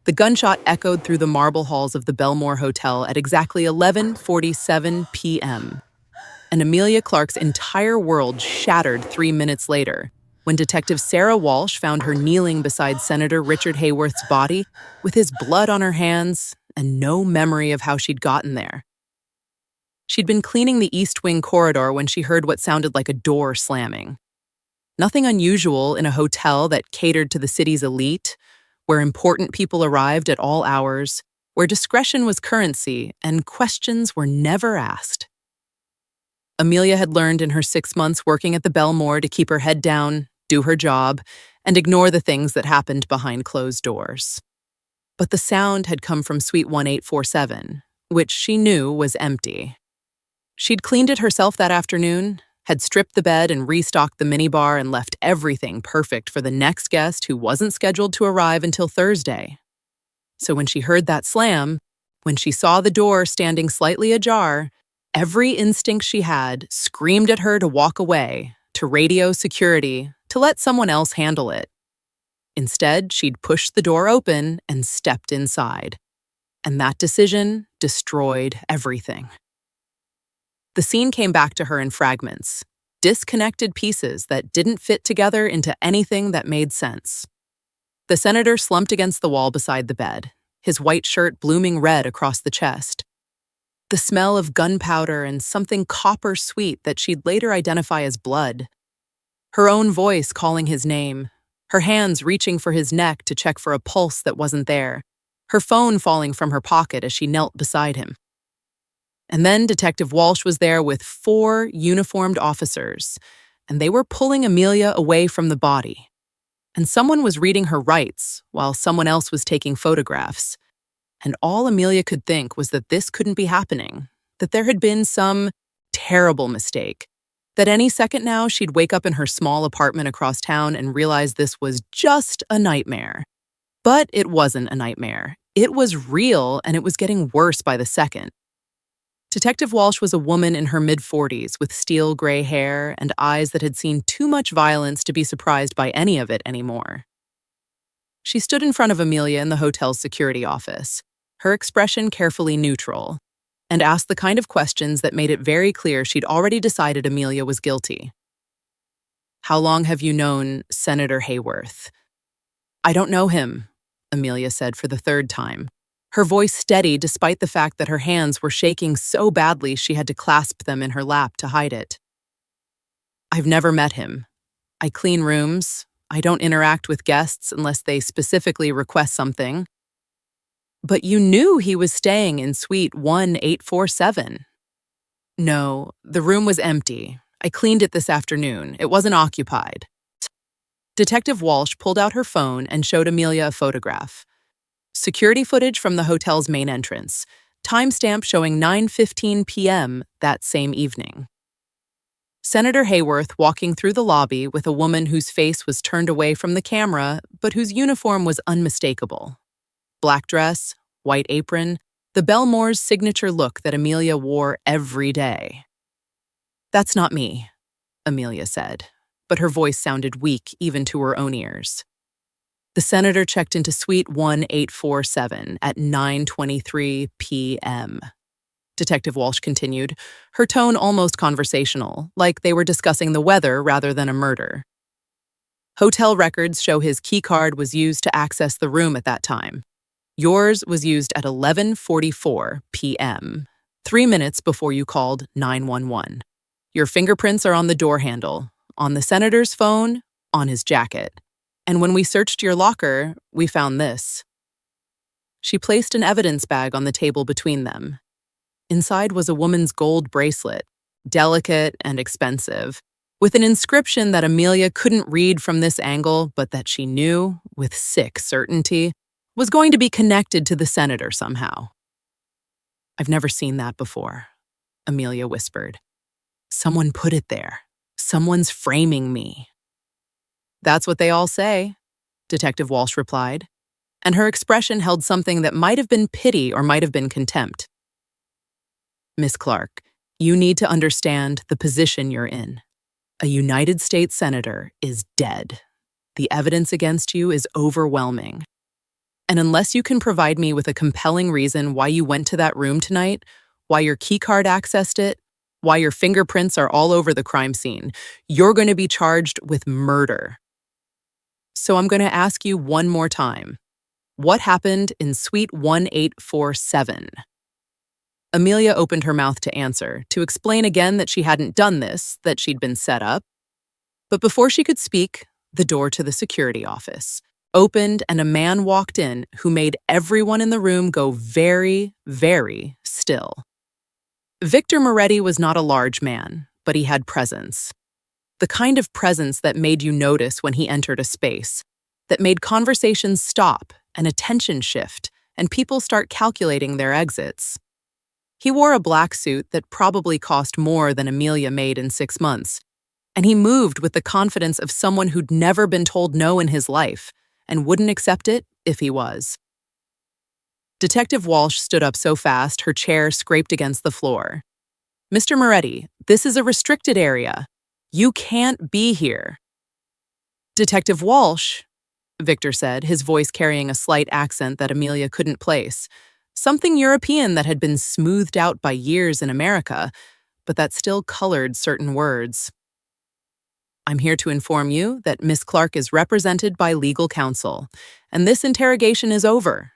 The gunshot echoed through the marble halls of the Belmore Hotel at exactly 11:47 p.m., and Amelia Clarke's entire world shattered 3 minutes later when Detective Sarah Walsh found her kneeling beside Senator Richard Hayworth's body with his blood on her hands and no memory of how she'd gotten there. She'd been cleaning the East Wing corridor when she heard what sounded like a door slamming. Nothing unusual in a hotel that catered to the city's elite, where important people arrived at all hours, where discretion was currency and questions were never asked. Amelia had learned in her 6 months working at the Belmore to keep her head down, do her job, and ignore the things that happened behind closed doors. But the sound had come from Suite 1847, which she knew was empty. She'd cleaned it herself that afternoon, had stripped the bed and restocked the minibar and left everything perfect for the next guest who wasn't scheduled to arrive until Thursday. So when she heard that slam, when she saw the door standing slightly ajar, every instinct she had screamed at her to walk away, to radio security, to let someone else handle it. Instead, she'd pushed the door open and stepped inside. And that decision destroyed everything. The scene came back to her in fragments, disconnected pieces that didn't fit together into anything that made sense. The senator slumped against the wall beside the bed, his white shirt blooming red across the chest. The smell of gunpowder and something copper sweet that she'd later identify as blood. Her own voice calling his name, her hands reaching for his neck to check for a pulse that wasn't there, her phone falling from her pocket as she knelt beside him. And then Detective Walsh was there with 4 uniformed officers, and they were pulling Amelia away from the body. And someone was reading her rights while someone else was taking photographs. And all Amelia could think was that this couldn't be happening, that there had been some terrible mistake, that any second now she'd wake up in her small apartment across town and realize this was just a nightmare. But it wasn't a nightmare. It was real, and it was getting worse by the second. Detective Walsh was a woman in her mid-40s with steel gray hair and eyes that had seen too much violence to be surprised by any of it anymore. She stood in front of Amelia in the hotel's security office, her expression carefully neutral, and asked the kind of questions that made it very clear she'd already decided Amelia was guilty. "How long have you known Senator Hayworth?" "I don't know him," Amelia said for the 3rd time, her voice steady despite the fact that her hands were shaking so badly she had to clasp them in her lap to hide it. "I've never met him. I clean rooms. I don't interact with guests unless they specifically request something." "But you knew he was staying in Suite 1847. "No, the room was empty. I cleaned it this afternoon. It wasn't occupied." Detective Walsh pulled out her phone and showed Amelia a photograph. Security footage from the hotel's main entrance, timestamp showing 9:15 p.m. that same evening. Senator Hayworth walking through the lobby with a woman whose face was turned away from the camera, but whose uniform was unmistakable. Black dress, white apron, the Belmore's signature look that Amelia wore every day. "That's not me," Amelia said, but her voice sounded weak even to her own ears. The senator checked into Suite 1847 at 9:23 p.m. Detective Walsh continued, her tone almost conversational, like they were discussing the weather rather than a murder. "Hotel records show his keycard was used to access the room at that time. Yours was used at 11:44 p.m., 3 minutes before you called 911. Your fingerprints are on the door handle, on the senator's phone, on his jacket. And when we searched your locker, we found this." She placed an evidence bag on the table between them. Inside was a woman's gold bracelet, delicate and expensive, with an inscription that Amelia couldn't read from this angle, but that she knew, with sick certainty, was going to be connected to the senator somehow. "I've never seen that before," Amelia whispered. "Someone put it there. Someone's framing me." "That's what they all say," Detective Walsh replied, and her expression held something that might have been pity or might have been contempt. "Miss Clarke, you need to understand the position you're in. A United States Senator is dead. The evidence against you is overwhelming. And unless you can provide me with a compelling reason why you went to that room tonight, why your keycard accessed it, why your fingerprints are all over the crime scene, you're going to be charged with murder. So I'm going to ask you one more time. What happened in Suite 1847? Amelia opened her mouth to answer, to explain again that she hadn't done this, that she'd been set up. But before she could speak, the door to the security office opened and a man walked in who made everyone in the room go very, very still. Victor Moretti was not a large man, but he had presence. The kind of presence that made you notice when he entered a space, that made conversations stop and attention shift and people start calculating their exits. He wore a black suit that probably cost more than Amelia made in 6 months, and he moved with the confidence of someone who'd never been told no in his life and wouldn't accept it if he was. Detective Walsh stood up so fast her chair scraped against the floor. "Mr. Moretti, this is a restricted area. You can't be here." "Detective Walsh," Victor said, his voice carrying a slight accent that Amelia couldn't place. Something European that had been smoothed out by years in America, but that still colored certain words. "I'm here to inform you that Miss Clarke is represented by legal counsel, and this interrogation is over."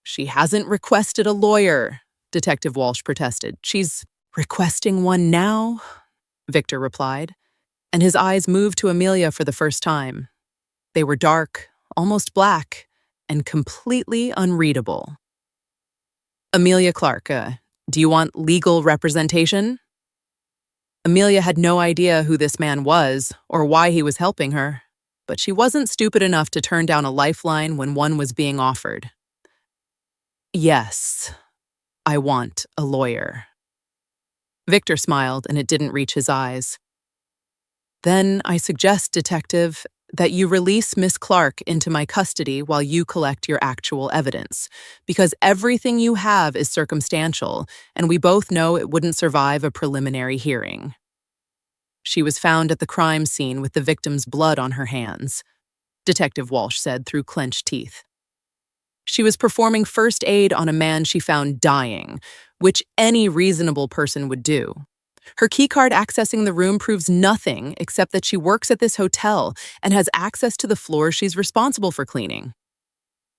"She hasn't requested a lawyer," Detective Walsh protested. "She's requesting one now," Victor replied, and his eyes moved to Amelia for the first time. They were dark, almost black, and completely unreadable. "Amelia Clarke, do you want legal representation?" Amelia had no idea who this man was or why he was helping her, but she wasn't stupid enough to turn down a lifeline when one was being offered. "Yes, I want a lawyer." Victor smiled, and it didn't reach his eyes. "Then I suggest, Detective, that you release Miss Clarke into my custody while you collect your actual evidence, because everything you have is circumstantial, and we both know it wouldn't survive a preliminary hearing." "She was found at the crime scene with the victim's blood on her hands," Detective Walsh said through clenched teeth. "She was performing first aid on a man she found dying, which any reasonable person would do. Her keycard accessing the room proves nothing except that she works at this hotel and has access to the floor she's responsible for cleaning.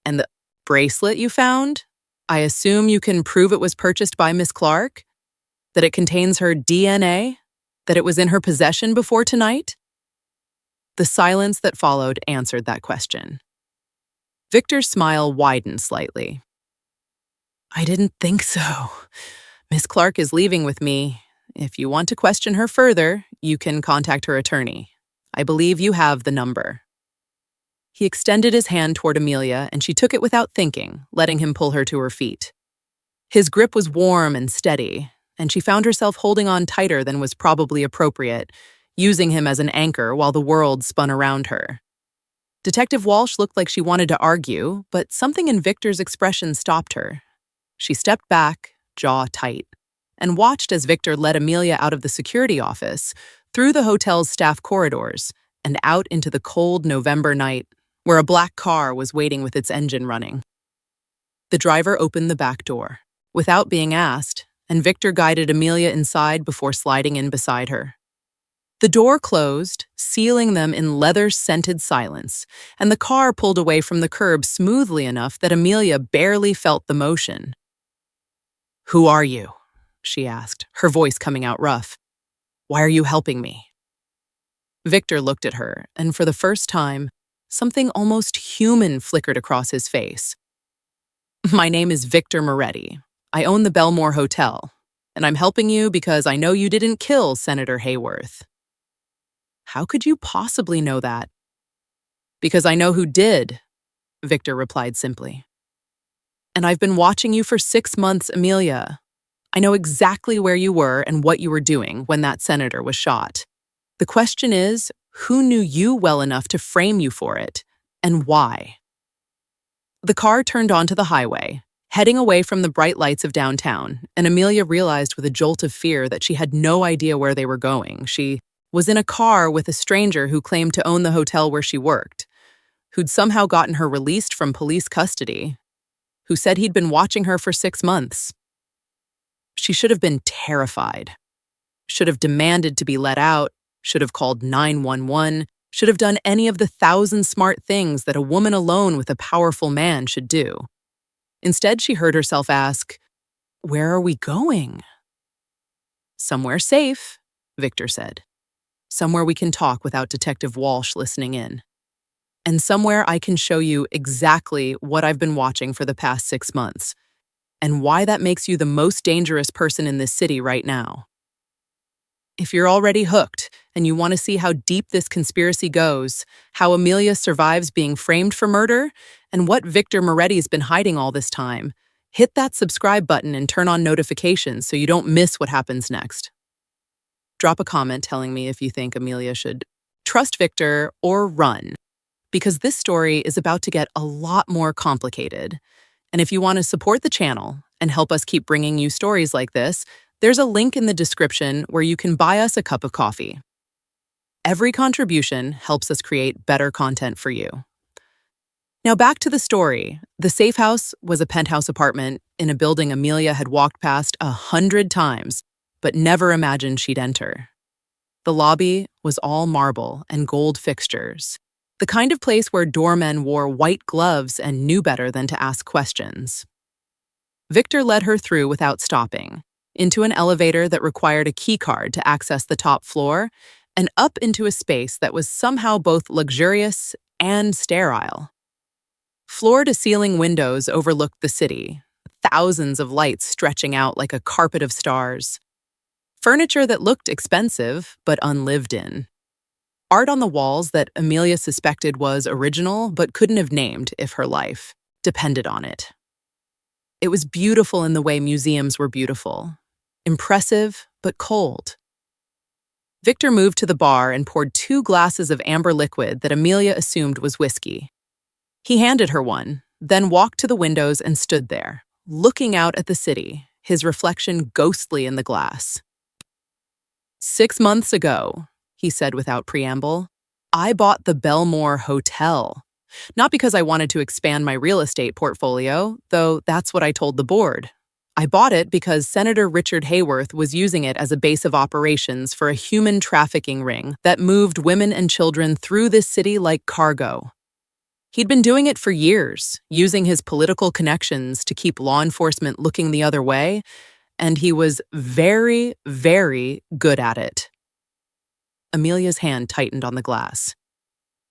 And the bracelet you found? I assume you can prove it was purchased by Miss Clarke? That it contains her DNA? That it was in her possession before tonight?" The silence that followed answered that question. Victor's smile widened slightly. "I didn't think so. Miss Clarke is leaving with me. If you want to question her further, you can contact her attorney. I believe you have the number." He extended his hand toward Amelia, and she took it without thinking, letting him pull her to her feet. His grip was warm and steady, and she found herself holding on tighter than was probably appropriate, using him as an anchor while the world spun around her. Detective Walsh looked like she wanted to argue, but something in Victor's expression stopped her. She stepped back, jaw tight, and watched as Victor led Amelia out of the security office, through the hotel's staff corridors, and out into the cold November night, where a black car was waiting with its engine running. The driver opened the back door, without being asked, and Victor guided Amelia inside before sliding in beside her. The door closed, sealing them in leather-scented silence, and the car pulled away from the curb smoothly enough that Amelia barely felt the motion. "Who are you?" she asked, her voice coming out rough. "Why are you helping me?" Victor looked at her, and for the first time, something almost human flickered across his face. "My name is Victor Moretti. I own the Belmore Hotel, and I'm helping you because I know you didn't kill Senator Hayworth." "How could you possibly know that?" "Because I know who did," Victor replied simply. "And I've been watching you for 6 months, Amelia. I know exactly where you were and what you were doing when that senator was shot. The question is, who knew you well enough to frame you for it, and why?" The car turned onto the highway, heading away from the bright lights of downtown, and Amelia realized with a jolt of fear that she had no idea where they were going. She was in a car with a stranger who claimed to own the hotel where she worked. who'd somehow gotten her released from police custody, who said he'd been watching her for 6 months. She should have been terrified, should have demanded to be let out, should have called 911, should have done any of the 1,000 smart things that a woman alone with a powerful man should do. Instead, she heard herself ask, "Where are we going?" "Somewhere safe," Victor said. "Somewhere we can talk without Detective Walsh listening in. And somewhere I can show you exactly what I've been watching for the past 6 months, and why that makes you the most dangerous person in this city right now." If you're already hooked and you want to see how deep this conspiracy goes, how Amelia survives being framed for murder, and what Victor Moretti's been hiding all this time, hit that subscribe button and turn on notifications so you don't miss what happens next. Drop a comment telling me if you think Amelia should trust Victor or run, because this story is about to get a lot more complicated. And if you want to support the channel and help us keep bringing you stories like this, there's a link in the description where you can buy us a cup of coffee. Every contribution helps us create better content for you. Now back to the story. The safe house was a penthouse apartment in a building Amelia had walked past 100 times, but never imagined she'd enter. The lobby was all marble and gold fixtures, the kind of place where doormen wore white gloves and knew better than to ask questions. Victor led her through without stopping, into an elevator that required a keycard to access the top floor, and up into a space that was somehow both luxurious and sterile. Floor-to-ceiling windows overlooked the city, thousands of lights stretching out like a carpet of stars. Furniture that looked expensive, but unlived in. Art on the walls that Amelia suspected was original, but couldn't have named if her life depended on it. It was beautiful in the way museums were beautiful. Impressive, but cold. Victor moved to the bar and poured 2 glasses of amber liquid that Amelia assumed was whiskey. He handed her one, then walked to the windows and stood there, looking out at the city, his reflection ghostly in the glass. "6 months ago," he said without preamble, "I bought the Belmore Hotel. Not because I wanted to expand my real estate portfolio, though that's what I told the board. I bought it because Senator Richard Hayworth was using it as a base of operations for a human trafficking ring that moved women and children through this city like cargo. He'd been doing it for years, using his political connections to keep law enforcement looking the other way, and he was very, very good at it." Amelia's hand tightened on the glass.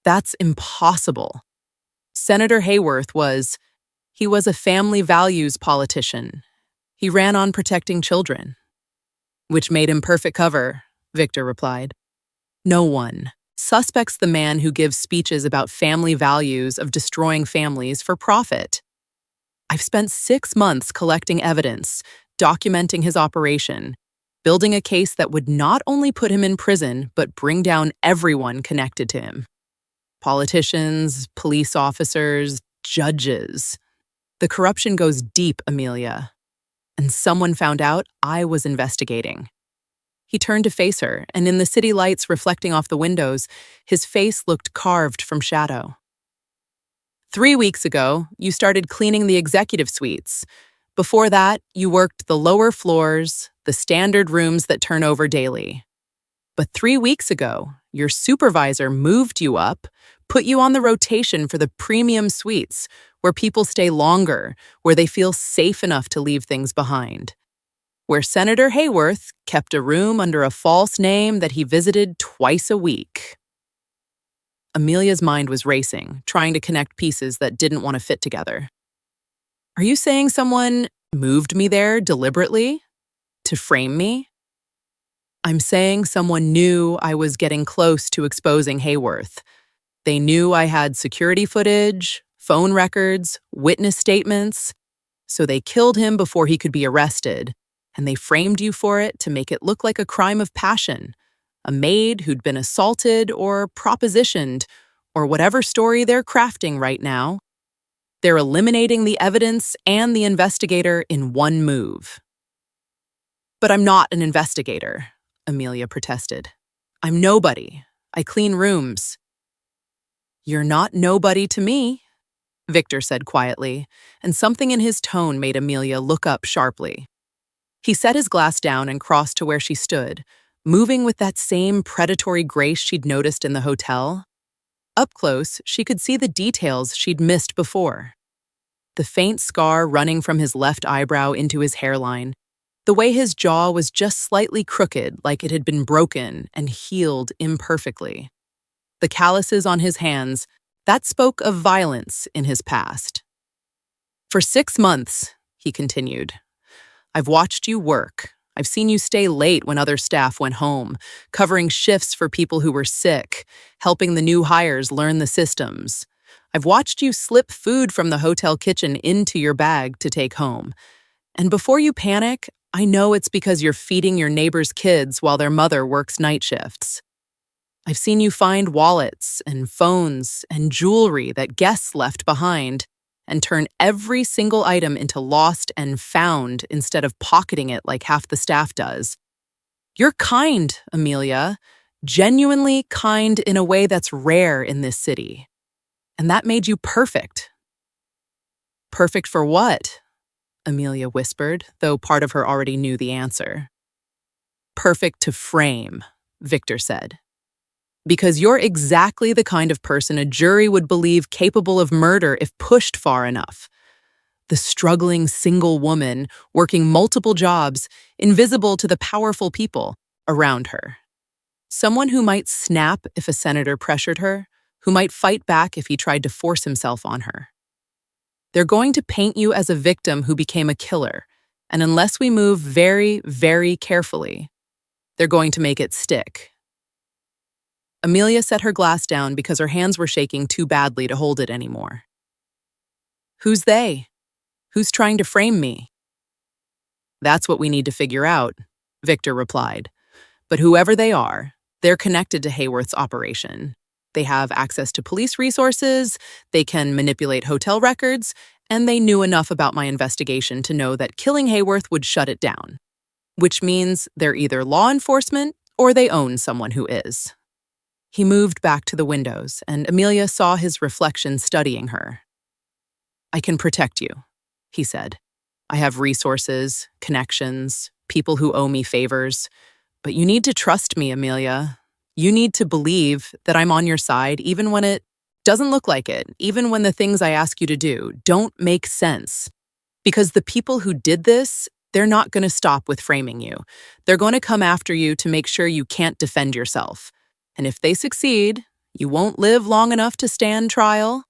"That's impossible. Senator Hayworth he was a family values politician. He ran on protecting children." "Which made him perfect cover," Victor replied. "No one suspects the man who gives speeches about family values of destroying families for profit. I've spent 6 months collecting evidence, documenting his operation, building a case that would not only put him in prison, but bring down everyone connected to him. Politicians, police officers, judges. The corruption goes deep, Amelia. And someone found out I was investigating." He turned to face her, and in the city lights reflecting off the windows, his face looked carved from shadow. "3 weeks ago, you started cleaning the executive suites. Before that, you worked the lower floors, the standard rooms that turn over daily. But 3 weeks ago, your supervisor moved you up, put you on the rotation for the premium suites, where people stay longer, where they feel safe enough to leave things behind. Where Senator Hayworth kept a room under a false name that he visited twice a week." Amelia's mind was racing, trying to connect pieces that didn't want to fit together. "Are you saying someone moved me there deliberately? To frame me?" "I'm saying someone knew I was getting close to exposing Hayworth. They knew I had security footage, phone records, witness statements. So they killed him before he could be arrested, and they framed you for it to make it look like a crime of passion, a maid who'd been assaulted or propositioned, or whatever story they're crafting right now. They're eliminating the evidence and the investigator in one move." "But I'm not an investigator," Amelia protested. "I'm nobody. I clean rooms." "You're not nobody to me," Victor said quietly, and something in his tone made Amelia look up sharply. He set his glass down and crossed to where she stood, moving with that same predatory grace she'd noticed in the hotel. Up close, she could see the details she'd missed before. The faint scar running from his left eyebrow into his hairline, the way his jaw was just slightly crooked like it had been broken and healed imperfectly. The calluses on his hands, that spoke of violence in his past. "For 6 months," he continued, "I've watched you work. I've seen you stay late when other staff went home, covering shifts for people who were sick, helping the new hires learn the systems. I've watched you slip food from the hotel kitchen into your bag to take home. And before you panic, I know it's because you're feeding your neighbor's kids while their mother works night shifts. I've seen you find wallets and phones and jewelry that guests left behind and turn every single item into lost and found instead of pocketing it like half the staff does. You're kind, Amelia, genuinely kind in a way that's rare in this city. And that made you perfect." "Perfect for what?" Amelia whispered, though part of her already knew the answer. "Perfect to frame," Victor said. "Because you're exactly the kind of person a jury would believe capable of murder if pushed far enough. The struggling single woman working multiple jobs, invisible to the powerful people around her. Someone who might snap if a senator pressured her, who might fight back if he tried to force himself on her. They're going to paint you as a victim who became a killer, and unless we move very, very carefully, they're going to make it stick." Amelia set her glass down because her hands were shaking too badly to hold it anymore. "Who's they? Who's trying to frame me?" "That's what we need to figure out," Victor replied. "But whoever they are, they're connected to Hayworth's operation. They have access to police resources, they can manipulate hotel records, and they knew enough about my investigation to know that killing Hayworth would shut it down. Which means they're either law enforcement or they own someone who is." He moved back to the windows, and Amelia saw his reflection studying her. "I can protect you," he said. "I have resources, connections, people who owe me favors. But you need to trust me, Amelia. You need to believe that I'm on your side even when it doesn't look like it, even when the things I ask you to do don't make sense. Because the people who did this, they're not going to stop with framing you. They're going to come after you to make sure you can't defend yourself. And if they succeed, you won't live long enough to stand trial."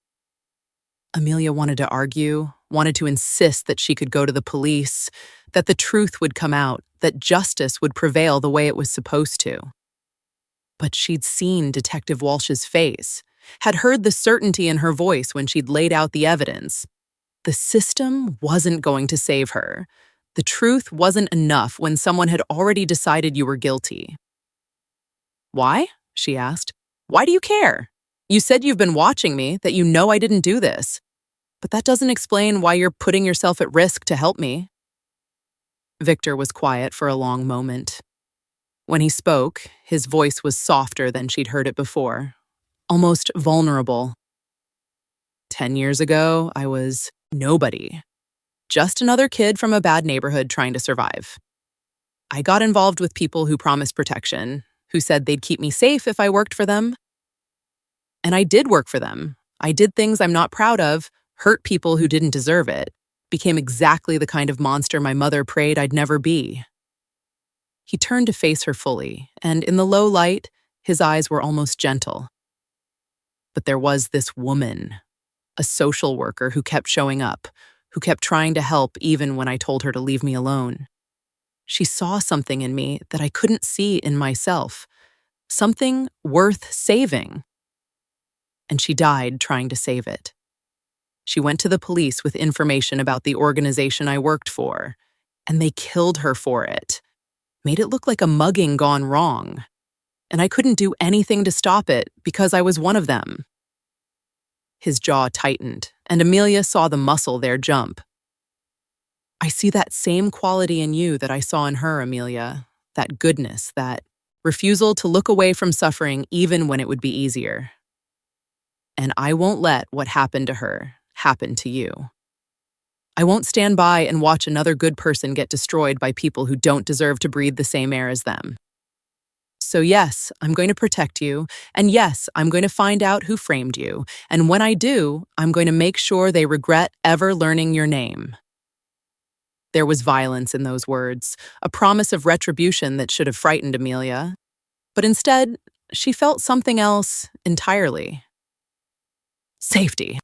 Amelia wanted to argue, wanted to insist that she could go to the police, that the truth would come out, that justice would prevail the way it was supposed to. But she'd seen Detective Walsh's face, had heard the certainty in her voice when she'd laid out the evidence. The system wasn't going to save her. The truth wasn't enough when someone had already decided you were guilty. "Why?" she asked. "Why do you care? You said you've been watching me, that you know I didn't do this. But that doesn't explain why you're putting yourself at risk to help me." Victor was quiet for a long moment. When he spoke, his voice was softer than she'd heard it before, almost vulnerable. 10 years ago, I was nobody. Just another kid from a bad neighborhood trying to survive. I got involved with people who promised protection, who said they'd keep me safe if I worked for them. And I did work for them. I did things I'm not proud of, hurt people who didn't deserve it, became exactly the kind of monster my mother prayed I'd never be. He turned to face her fully, and in the low light, his eyes were almost gentle. But there was this woman, a social worker who kept showing up, who kept trying to help even when I told her to leave me alone. She saw something in me that I couldn't see in myself, something worth saving. And she died trying to save it. She went to the police with information about the organization I worked for, and they killed her for it. Made it look like a mugging gone wrong. And I couldn't do anything to stop it because I was one of them. His jaw tightened, and Amelia saw the muscle there jump. "I see that same quality in you that I saw in her, Amelia. That goodness, that refusal to look away from suffering even when it would be easier." And I won't let what happened to her happen to you. I won't stand by and watch another good person get destroyed by people who don't deserve to breathe the same air as them. So yes, I'm going to protect you, and yes, I'm going to find out who framed you, and when I do, I'm going to make sure they regret ever learning your name. There was violence in those words, a promise of retribution that should have frightened Amelia. But instead, she felt something else entirely. Safety.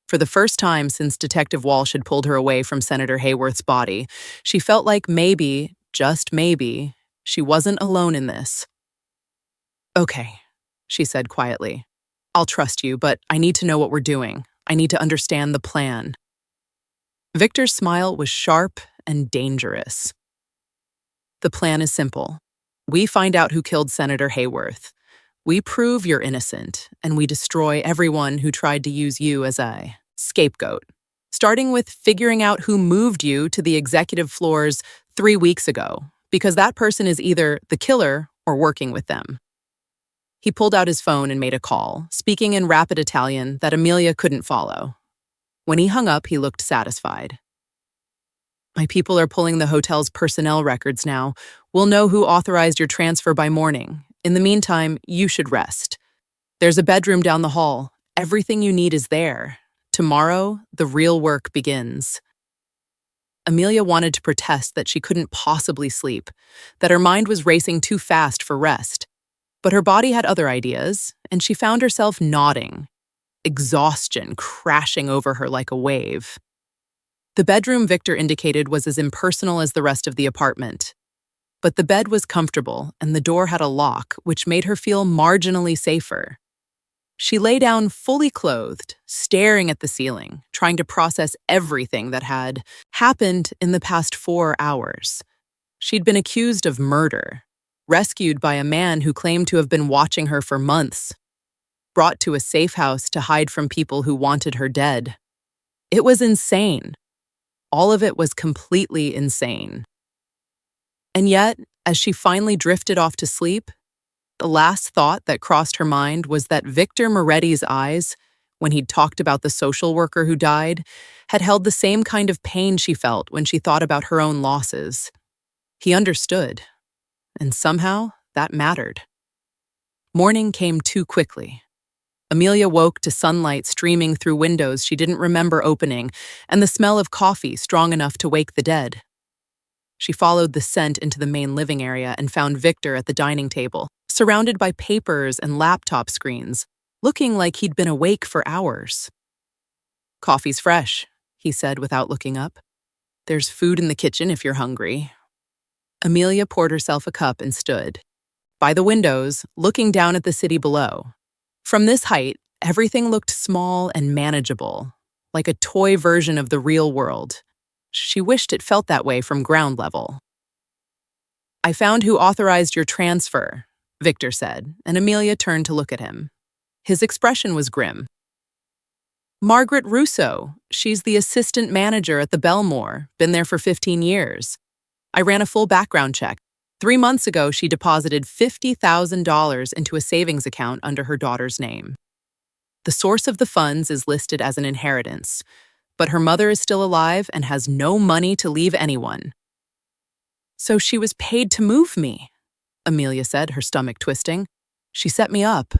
For the first time since Detective Walsh had pulled her away from Senator Hayworth's body, she felt like maybe, just maybe, she wasn't alone in this. Okay, she said quietly. I'll trust you, but I need to know what we're doing. I need to understand the plan. Victor's smile was sharp and dangerous. The plan is simple. We find out who killed Senator Hayworth. We prove you're innocent, and we destroy everyone who tried to use you as a scapegoat, starting with figuring out who moved you to the executive floors 3 weeks ago, because that person is either the killer or working with them. He pulled out his phone and made a call, speaking in rapid Italian that Amelia couldn't follow. When he hung up, he looked satisfied. My people are pulling the hotel's personnel records now. We'll know who authorized your transfer by morning. In the meantime, you should rest. There's a bedroom down the hall. Everything you need is there. Tomorrow, the real work begins. Amelia wanted to protest that she couldn't possibly sleep, that her mind was racing too fast for rest. But her body had other ideas, and she found herself nodding, exhaustion crashing over her like a wave. The bedroom Victor indicated was as impersonal as the rest of the apartment. But the bed was comfortable, and the door had a lock, which made her feel marginally safer. She lay down fully clothed, staring at the ceiling, trying to process everything that had happened in the past 4 hours. She'd been accused of murder, rescued by a man who claimed to have been watching her for months, brought to a safe house to hide from people who wanted her dead. It was insane. All of it was completely insane. And yet, as she finally drifted off to sleep, the last thought that crossed her mind was that Victor Moretti's eyes, when he'd talked about the social worker who died, had held the same kind of pain she felt when she thought about her own losses. He understood, and somehow that mattered. Morning came too quickly. Amelia woke to sunlight streaming through windows she didn't remember opening, and the smell of coffee strong enough to wake the dead. She followed the scent into the main living area and found Victor at the dining table, surrounded by papers and laptop screens, looking like he'd been awake for hours. "Coffee's fresh," he said without looking up. "There's food in the kitchen if you're hungry." Amelia poured herself a cup and stood by the windows, looking down at the city below. From this height, everything looked small and manageable, like a toy version of the real world. She wished it felt that way from ground level. "I found who authorized your transfer," Victor said, and Amelia turned to look at him. His expression was grim. "Margaret Russo. She's the assistant manager at the Belmore, been there for 15 years. I ran a full background check. 3 months ago, she deposited $50,000 into a savings account under her daughter's name. The source of the funds is listed as an inheritance, but her mother is still alive and has no money to leave anyone." "So she was paid to move me," Amelia said, her stomach twisting. "She set me up."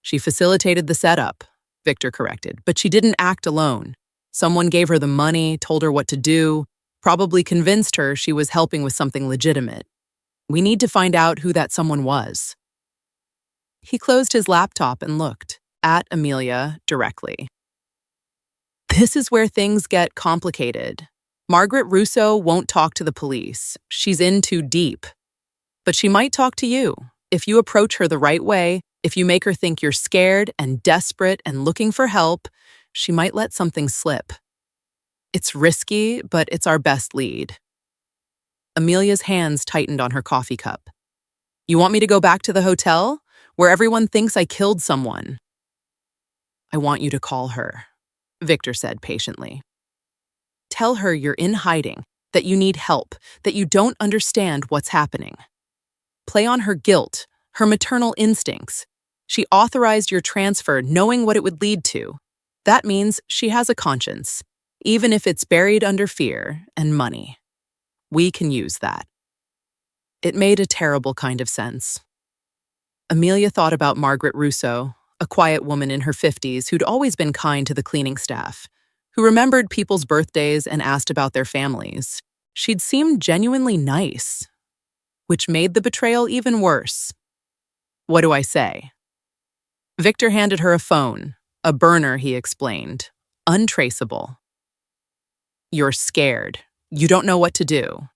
"She facilitated the setup," Victor corrected, "but she didn't act alone. Someone gave her the money, told her what to do, probably convinced her she was helping with something legitimate. We need to find out who that someone was." He closed his laptop and looked at Amelia directly. "This is where things get complicated. Margaret Russo won't talk to the police. She's in too deep. But she might talk to you. If you approach her the right way, if you make her think you're scared and desperate and looking for help, she might let something slip. It's risky, but it's our best lead." Amelia's hands tightened on her coffee cup. "You want me to go back to the hotel, where everyone thinks I killed someone?" "I want you to call her," Victor said patiently. "Tell her you're in hiding, that you need help, that you don't understand what's happening. Play on her guilt, her maternal instincts. She authorized your transfer knowing what it would lead to. That means she has a conscience, even if it's buried under fear and money. We can use that. It made a terrible kind of sense. Amelia thought about Margaret Russo, a quiet woman in her 50s who'd always been kind to the cleaning staff, who remembered people's birthdays and asked about their families. She'd seemed genuinely nice, which made the betrayal even worse. What do I say? Victor handed her a phone, a burner, he explained, untraceable. You're scared. You don't know what to do.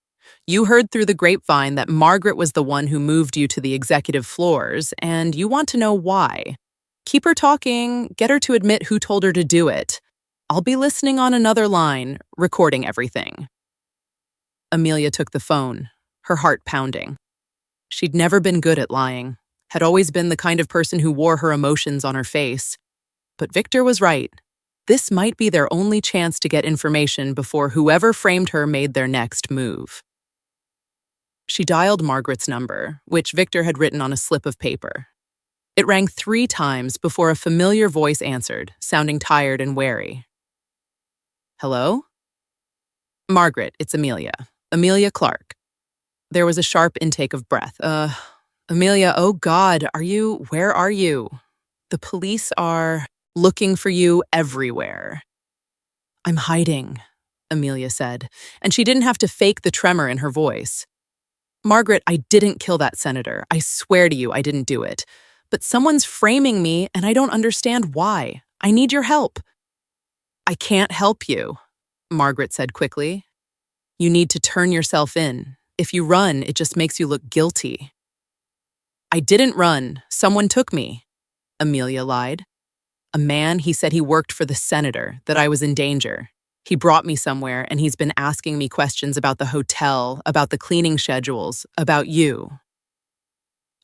You heard through the grapevine that Margaret was the one who moved you to the executive floors, and you want to know why. Keep her talking, get her to admit who told her to do it. I'll be listening on another line, recording everything. Amelia took the phone, her heart pounding. She'd never been good at lying, had always been the kind of person who wore her emotions on her face. But Victor was right. This might be their only chance to get information before whoever framed her made their next move. She dialed Margaret's number, which Victor had written on a slip of paper. It rang 3 times before a familiar voice answered, sounding tired and wary. Hello? Margaret, it's Amelia. Amelia Clarke. There was a sharp intake of breath. Amelia, oh God, where are you? The police are looking for you everywhere. I'm hiding, Amelia said, and she didn't have to fake the tremor in her voice. Margaret, I didn't kill that senator. I swear to you I didn't do it. But someone's framing me, and I don't understand why. I need your help. I can't help you, Margaret said quickly. You need to turn yourself in. If you run, it just makes you look guilty. I didn't run. Someone took me, Amelia lied. A man, he said he worked for the senator, that I was in danger. He brought me somewhere, and he's been asking me questions about the hotel, about the cleaning schedules, about you.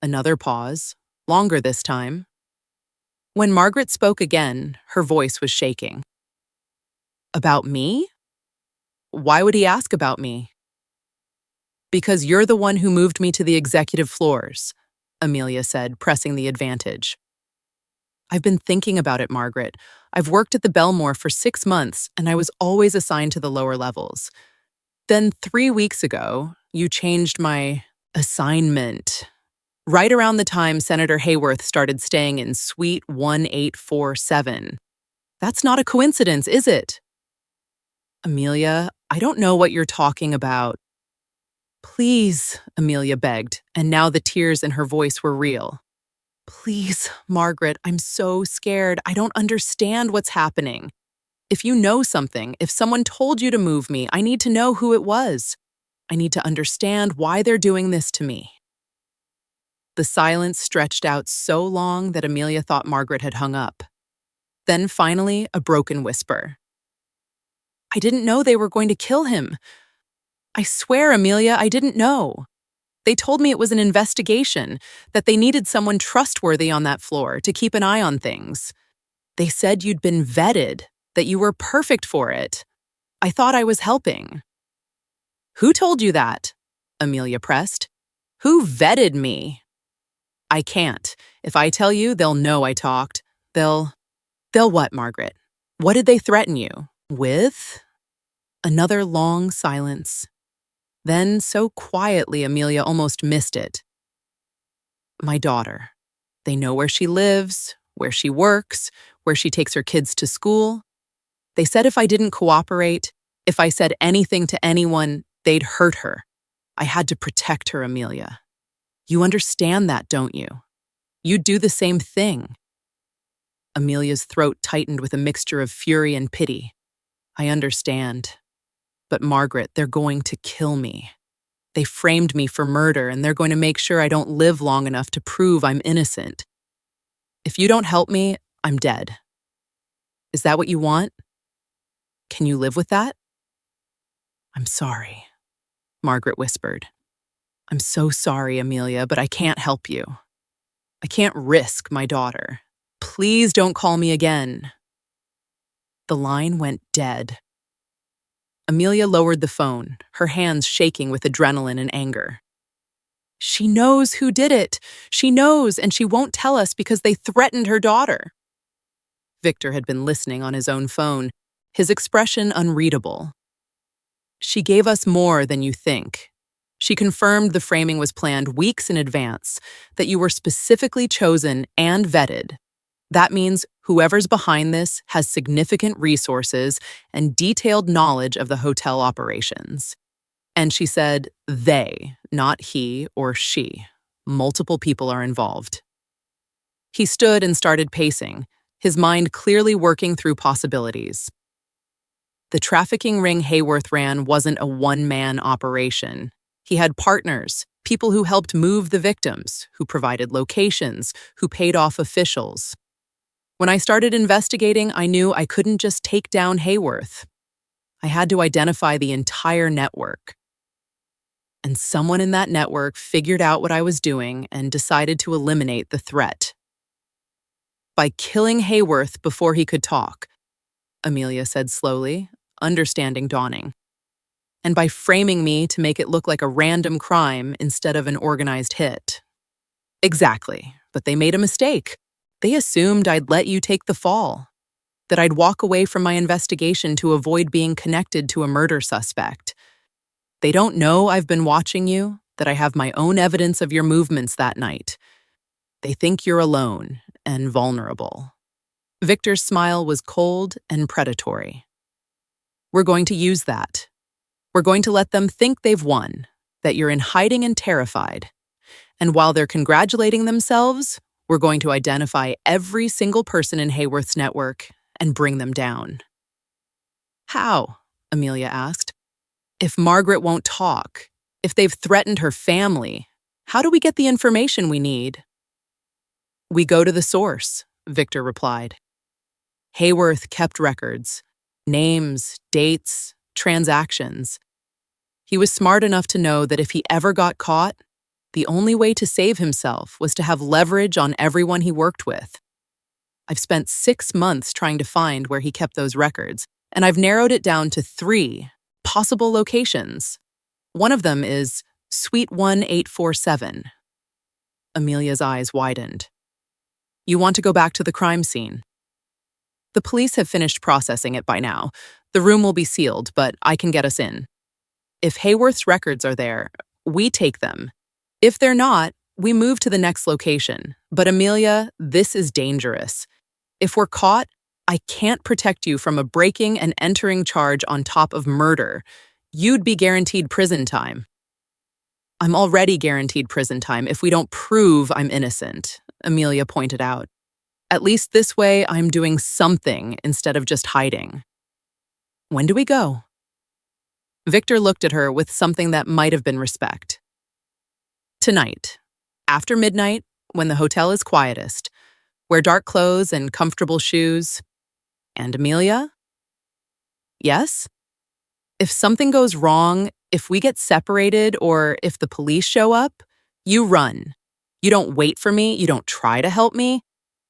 Another pause, longer this time. When Margaret spoke again, her voice was shaking. About me? Why would he ask about me? Because you're the one who moved me to the executive floors, Amelia said, pressing the advantage. I've been thinking about it, Margaret. I've worked at the Belmore for 6 months, and I was always assigned to the lower levels. Then 3 weeks ago, you changed my assignment. Right around the time Senator Hayworth started staying in Suite 1847. That's not a coincidence, is it? Amelia, I don't know what you're talking about. Please, Amelia begged, and now the tears in her voice were real. Please, Margaret, I'm so scared. I don't understand what's happening. If you know something, if someone told you to move me, I need to know who it was. I need to understand why they're doing this to me. The silence stretched out so long that Amelia thought Margaret had hung up. Then finally, a broken whisper. I didn't know they were going to kill him. I swear, Amelia, I didn't know. They told me it was an investigation, that they needed someone trustworthy on that floor to keep an eye on things. They said you'd been vetted, that you were perfect for it. I thought I was helping. Who told you that? Amelia pressed. Who vetted me? I can't. If I tell you, they'll know I talked. They'll what, Margaret? What did they threaten you with? Another long silence. Then, so quietly, Amelia almost missed it. My daughter. They know where she lives, where she works, where she takes her kids to school. They said if I didn't cooperate, if I said anything to anyone, they'd hurt her. I had to protect her, Amelia. You understand that, don't you? You'd do the same thing. Amelia's throat tightened with a mixture of fury and pity. I understand. But Margaret, they're going to kill me. They framed me for murder, and they're going to make sure I don't live long enough to prove I'm innocent. If you don't help me, I'm dead. Is that what you want? Can you live with that? I'm sorry, Margaret whispered. I'm so sorry, Amelia, but I can't help you. I can't risk my daughter. Please don't call me again. The line went dead. Amelia lowered the phone, her hands shaking with adrenaline and anger. She knows who did it. She knows, and she won't tell us because they threatened her daughter. Victor had been listening on his own phone, his expression unreadable. She gave us more than you think. She confirmed the framing was planned weeks in advance, that you were specifically chosen and vetted. That means whoever's behind this has significant resources and detailed knowledge of the hotel operations. And she said they, not he or she. Multiple people are involved. He stood and started pacing, his mind clearly working through possibilities. The trafficking ring Hayworth ran wasn't a one-man operation. He had partners, people who helped move the victims, who provided locations, who paid off officials. When I started investigating, I knew I couldn't just take down Hayworth. I had to identify the entire network. And someone in that network figured out what I was doing and decided to eliminate the threat. By killing Hayworth before he could talk, Amelia said slowly, understanding dawning. And by framing me to make it look like a random crime instead of an organized hit. Exactly, but they made a mistake. They assumed I'd let you take the fall, that I'd walk away from my investigation to avoid being connected to a murder suspect. They don't know I've been watching you, that I have my own evidence of your movements that night. They think you're alone and vulnerable. Victor's smile was cold and predatory. We're going to use that. We're going to let them think they've won, that you're in hiding and terrified. And while they're congratulating themselves, we're going to identify every single person in Hayworth's network and bring them down. How? Amelia asked. If Margaret won't talk, if they've threatened her family, how do we get the information we need? We go to the source, Victor replied. Hayworth kept records, names, dates, transactions. He was smart enough to know that if he ever got caught, the only way to save himself was to have leverage on everyone he worked with. I've spent 6 months trying to find where he kept those records, and I've narrowed it down to 3 possible locations. One of them is Suite 1847. Amelia's eyes widened. You want to go back to the crime scene? The police have finished processing it by now. The room will be sealed, but I can get us in. If Hayworth's records are there, we take them. If they're not, we move to the next location. But Amelia, this is dangerous. If we're caught, I can't protect you from a breaking and entering charge on top of murder. You'd be guaranteed prison time. I'm already guaranteed prison time if we don't prove I'm innocent, Amelia pointed out. At least this way, I'm doing something instead of just hiding. When do we go? Victor looked at her with something that might have been respect. Tonight, after midnight, when the hotel is quietest, wear dark clothes and comfortable shoes. And Amelia? Yes? If something goes wrong, if we get separated, or if the police show up, you run. You don't wait for me, you don't try to help me.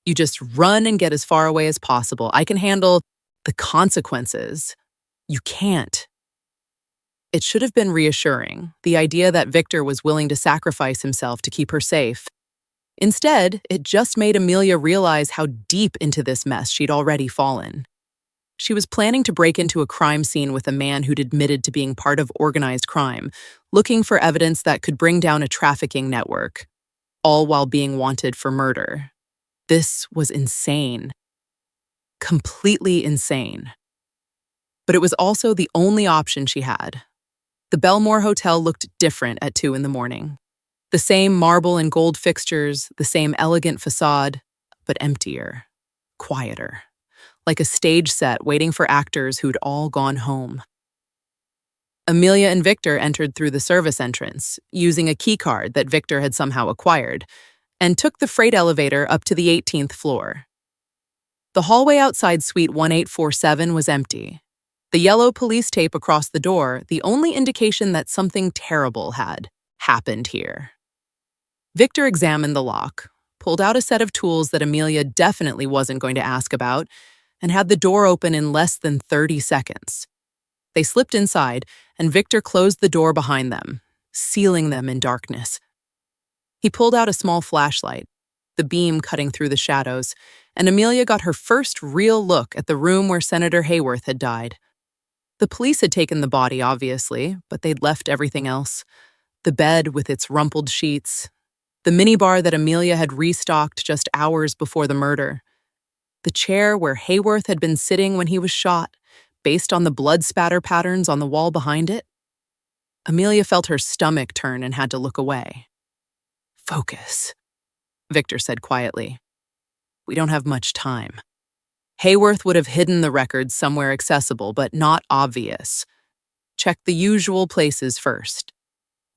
You just run and get as far away as possible. I can handle the consequences. You can't. It should have been reassuring, the idea that Victor was willing to sacrifice himself to keep her safe. Instead, it just made Amelia realize how deep into this mess she'd already fallen. She was planning to break into a crime scene with a man who'd admitted to being part of organized crime, looking for evidence that could bring down a trafficking network, all while being wanted for murder. This was insane. Completely insane. But it was also the only option she had. The Belmore Hotel looked different at 2 a.m. The same marble and gold fixtures, the same elegant facade, but emptier, quieter, like a stage set waiting for actors who'd all gone home. Amelia and Victor entered through the service entrance, using a key card that Victor had somehow acquired, and took the freight elevator up to the 18th floor. The hallway outside Suite 1847 was empty. The yellow police tape across the door, the only indication that something terrible had happened here. Victor examined the lock, pulled out a set of tools that Amelia definitely wasn't going to ask about, and had the door open in less than 30 seconds. They slipped inside, and Victor closed the door behind them, sealing them in darkness. He pulled out a small flashlight, the beam cutting through the shadows, and Amelia got her first real look at the room where Senator Hayworth had died. The police had taken the body, obviously, but they'd left everything else. The bed with its rumpled sheets, the minibar that Amelia had restocked just hours before the murder, the chair where Hayworth had been sitting when he was shot, based on the blood spatter patterns on the wall behind it. Amelia felt her stomach turn and had to look away. "Focus," Victor said quietly. "We don't have much time." Hayworth would have hidden the records somewhere accessible, but not obvious. Check the usual places first.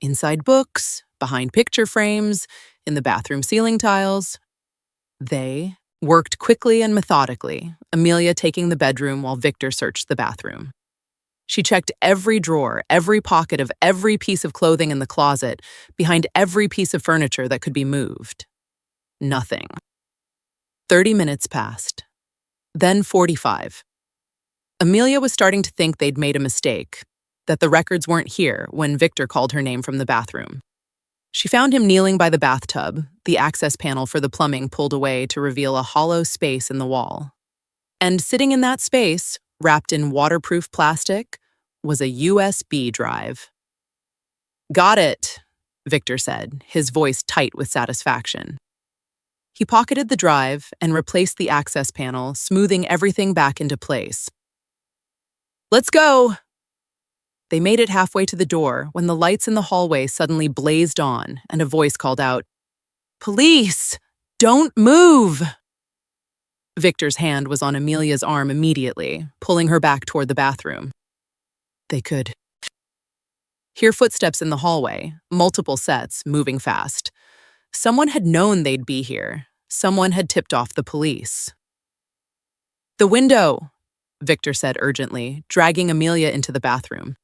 Inside books, behind picture frames, in the bathroom ceiling tiles. They worked quickly and methodically, Amelia taking the bedroom while Victor searched the bathroom. She checked every drawer, every pocket of every piece of clothing in the closet, behind every piece of furniture that could be moved. Nothing. 30 minutes passed. Then 45. Amelia was starting to think they'd made a mistake, that the records weren't here when Victor called her name from the bathroom. She found him kneeling by the bathtub, the access panel for the plumbing pulled away to reveal a hollow space in the wall. And sitting in that space, wrapped in waterproof plastic, was a USB drive. "Got it," Victor said, his voice tight with satisfaction. He pocketed the drive and replaced the access panel, smoothing everything back into place. "Let's go!" They made it halfway to the door when the lights in the hallway suddenly blazed on and a voice called out, "Police! Don't move!" Victor's hand was on Amelia's arm immediately, pulling her back toward the bathroom. They could hear footsteps in the hallway, multiple sets, moving fast. Someone had known they'd be here. Someone had tipped off the police. "The window," Victor said urgently, dragging Amelia into the bathroom.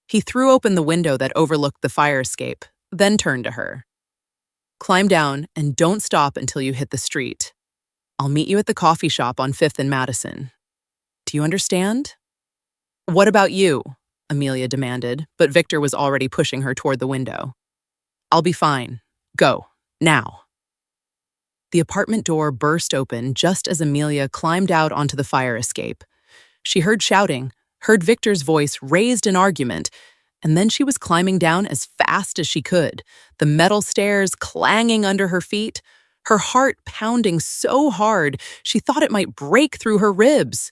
He threw open the window that overlooked the fire escape, then turned to her. "Climb down and don't stop until you hit the street. I'll meet you at the coffee shop on 5th and Madison. Do you understand?" "What about you?" Amelia demanded, but Victor was already pushing her toward the window. "I'll be fine. Go, now." The apartment door burst open just as Amelia climbed out onto the fire escape. She heard shouting, heard Victor's voice raised in argument, and then she was climbing down as fast as she could, the metal stairs clanging under her feet, her heart pounding so hard she thought it might break through her ribs.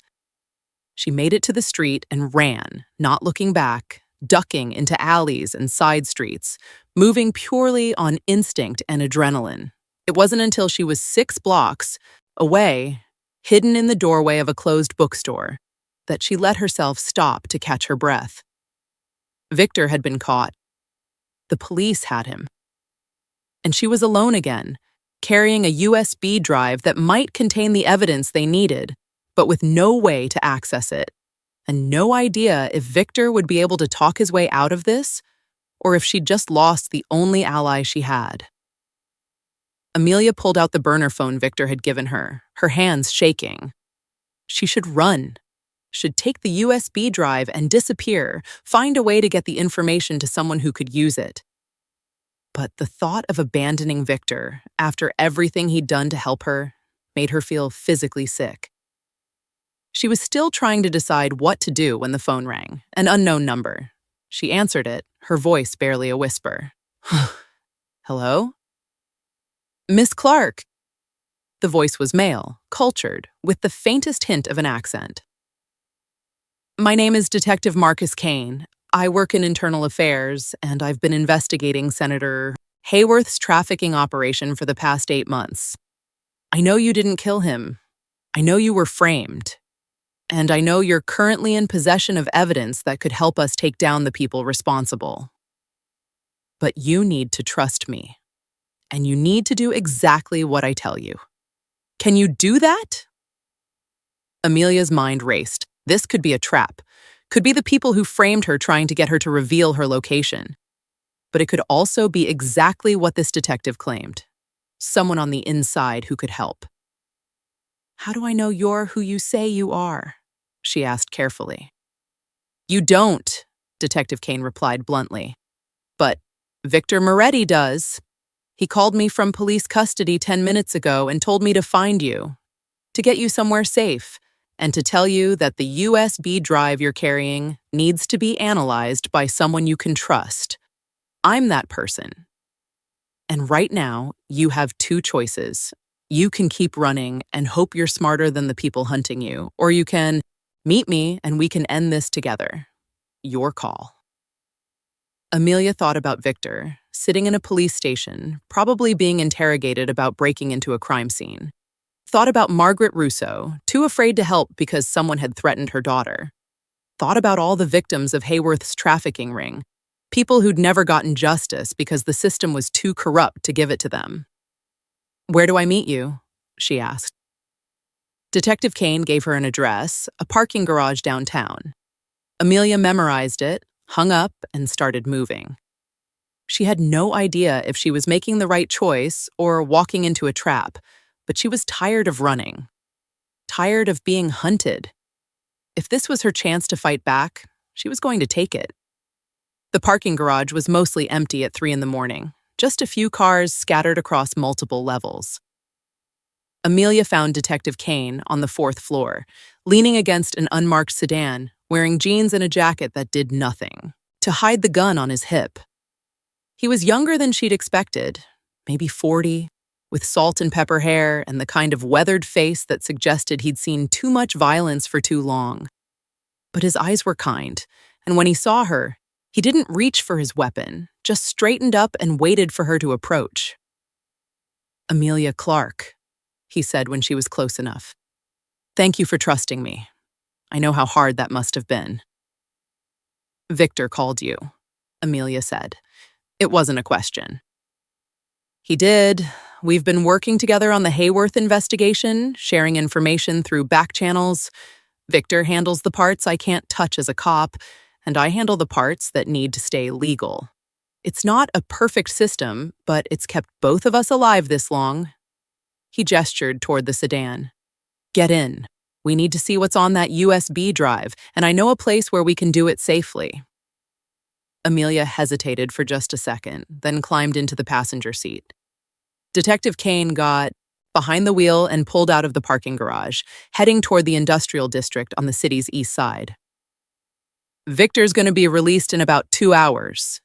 She made it to the street and ran, not looking back, ducking into alleys and side streets, moving purely on instinct and adrenaline. It wasn't until she was 6 blocks away, hidden in the doorway of a closed bookstore, that she let herself stop to catch her breath. Victor had been caught. The police had him. And she was alone again, carrying a USB drive that might contain the evidence they needed, but with no way to access it, and no idea if Victor would be able to talk his way out of this, or if she'd just lost the only ally she had. Amelia pulled out the burner phone Victor had given her, her hands shaking. She should run, should take the USB drive and disappear, find a way to get the information to someone who could use it. But the thought of abandoning Victor, after everything he'd done to help her, made her feel physically sick. She was still trying to decide what to do when the phone rang, an unknown number. She answered it, her voice barely a whisper. "Hello?" "Miss Clarke." The voice was male, cultured, with the faintest hint of an accent. "My name is Detective Marcus Kane. I work in internal affairs, and I've been investigating Senator Hayworth's trafficking operation for the past 8 months. I know you didn't kill him. I know you were framed. And I know you're currently in possession of evidence that could help us take down the people responsible. But you need to trust me. And you need to do exactly what I tell you. Can you do that?" Amelia's mind raced. This could be a trap. Could be the people who framed her trying to get her to reveal her location. But it could also be exactly what this detective claimed. Someone on the inside who could help. "How do I know you're who you say you are?" she asked carefully. "You don't," Detective Kane replied bluntly. "But Victor Moretti does. He called me from police custody 10 minutes ago and told me to find you, to get you somewhere safe, and to tell you that the USB drive you're carrying needs to be analyzed by someone you can trust. I'm that person. And right now, you have two choices. You can keep running and hope you're smarter than the people hunting you, or you can meet me and we can end this together. Your call. Amelia thought about Victor, sitting in a police station, probably being interrogated about breaking into a crime scene. Thought about Margaret Russo, too afraid to help because someone had threatened her daughter. Thought about all the victims of Hayworth's trafficking ring, people who'd never gotten justice because the system was too corrupt to give it to them. "Where do I meet you?" she asked. Detective Kane gave her an address, a parking garage downtown. Amelia memorized it, hung up, and started moving. She had no idea if she was making the right choice or walking into a trap, but she was tired of running, tired of being hunted. If this was her chance to fight back, she was going to take it. The parking garage was mostly empty at 3 a.m, just a few cars scattered across multiple levels. Amelia found Detective Kane on the 4th floor, leaning against an unmarked sedan, wearing jeans and a jacket that did nothing, to hide the gun on his hip. He was younger than she'd expected, maybe 40, with salt and pepper hair and the kind of weathered face that suggested he'd seen too much violence for too long. But his eyes were kind, and when he saw her, he didn't reach for his weapon, just straightened up and waited for her to approach. "Amelia Clarke," he said when she was close enough. "Thank you for trusting me. I know how hard that must have been." "Victor called you," Amelia said. It wasn't a question. "He did. We've been working together on the Hayworth investigation, sharing information through back channels. Victor handles the parts I can't touch as a cop, and I handle the parts that need to stay legal. It's not a perfect system, but it's kept both of us alive this long." He gestured toward the sedan. "Get in. We need to see what's on that USB drive, and I know a place where we can do it safely." Amelia hesitated for just a second, then climbed into the passenger seat. Detective Kane got behind the wheel and pulled out of the parking garage, heading toward the industrial district on the city's east side. "Victor's going to be released in about 2 hours,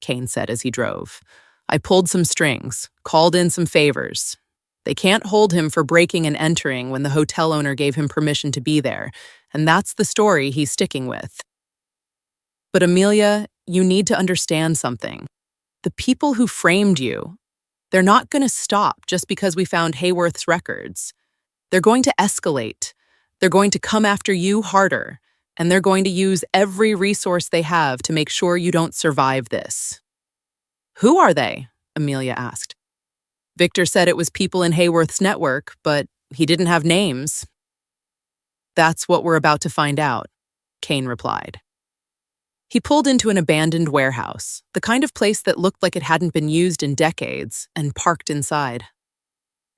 Kane said as he drove. "I pulled some strings, called in some favors. They can't hold him for breaking and entering when the hotel owner gave him permission to be there, and that's the story he's sticking with." "But Amelia, you need to understand something. The people who framed you, they're not going to stop just because we found Hayworth's records. They're going to escalate. They're going to come after you harder, and they're going to use every resource they have to make sure you don't survive this." "Who are they?" Amelia asked. "Victor said it was people in Hayworth's network, but he didn't have names." "That's what we're about to find out," Kane replied. He pulled into an abandoned warehouse, the kind of place that looked like it hadn't been used in decades, and parked inside.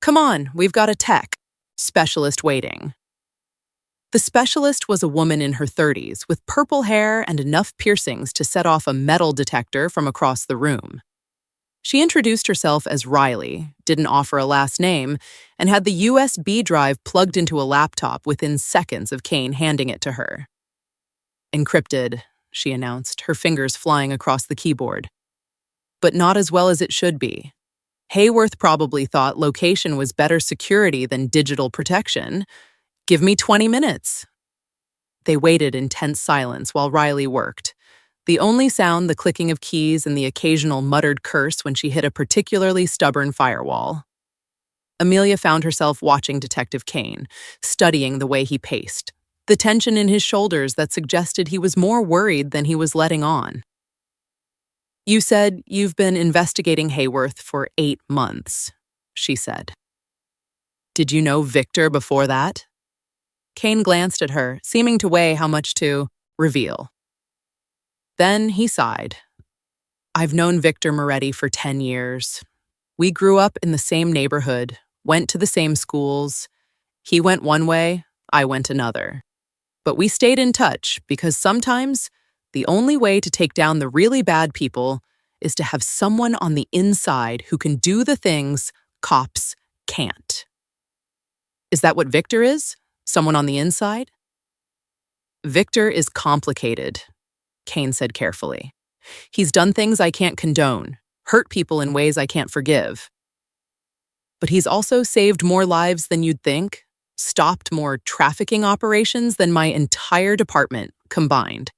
"Come on, we've got a tech specialist waiting." The specialist was a woman in her 30s with purple hair and enough piercings to set off a metal detector from across the room. She introduced herself as Riley, didn't offer a last name, and had the USB drive plugged into a laptop within seconds of Kane handing it to her. "Encrypted," she announced, her fingers flying across the keyboard. "But not as well as it should be. Hayworth probably thought location was better security than digital protection. Give me 20 minutes. They waited in tense silence while Riley worked. The only sound the clicking of keys and the occasional muttered curse when she hit a particularly stubborn firewall. Amelia found herself watching Detective Kane, studying the way he paced, the tension in his shoulders that suggested he was more worried than he was letting on. "You said you've been investigating Hayworth for 8 months, she said. "Did you know Victor before that?" Kane glanced at her, seeming to weigh how much to reveal. Then he sighed. "I've known Victor Moretti for 10 years. We grew up in the same neighborhood, went to the same schools. He went one way, I went another. But we stayed in touch because sometimes the only way to take down the really bad people is to have someone on the inside who can do the things cops can't. Is that what Victor is? Someone on the inside? Victor is complicated, Kane said carefully. He's done things I can't condone, hurt people in ways I can't forgive. But he's also saved more lives than you'd think, stopped more trafficking operations than my entire department combined.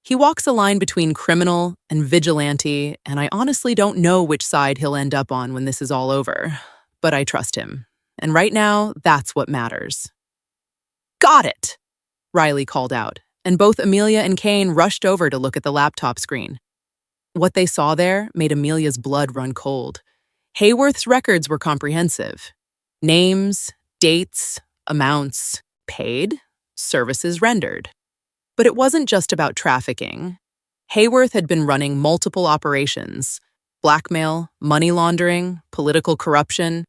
He walks a line between criminal and vigilante, and I honestly don't know which side he'll end up on when this is all over. But I trust him. And right now, that's what matters. Got it! Riley called out, and both Amelia and Kane rushed over to look at the laptop screen. What they saw there made Amelia's blood run cold. Hayworth's records were comprehensive. Names, dates, amounts, paid, services rendered. But it wasn't just about trafficking. Hayworth had been running multiple operations: blackmail, money laundering, political corruption,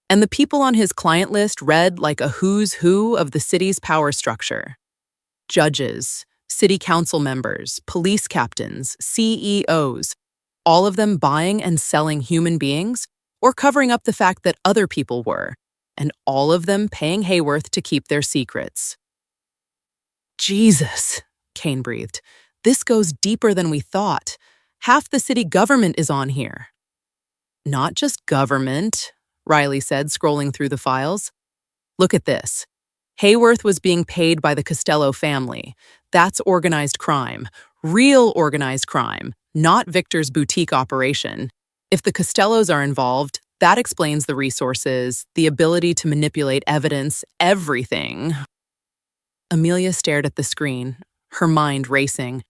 and the people on his client list read like a who's who of the city's power structure. Judges, city council members, police captains, CEOs, all of them buying and selling human beings or covering up the fact that other people were, and all of them paying Hayworth to keep their secrets. Jesus, Kane breathed. This goes deeper than we thought. Half the city government is on here. Not just government, Riley said, scrolling through the files. Look at this. Hayworth was being paid by the Costello family. That's organized crime. Real organized crime, not Victor's boutique operation. If the Costellos are involved, that explains the resources, the ability to manipulate evidence, everything. Amelia stared at the screen, her mind racing.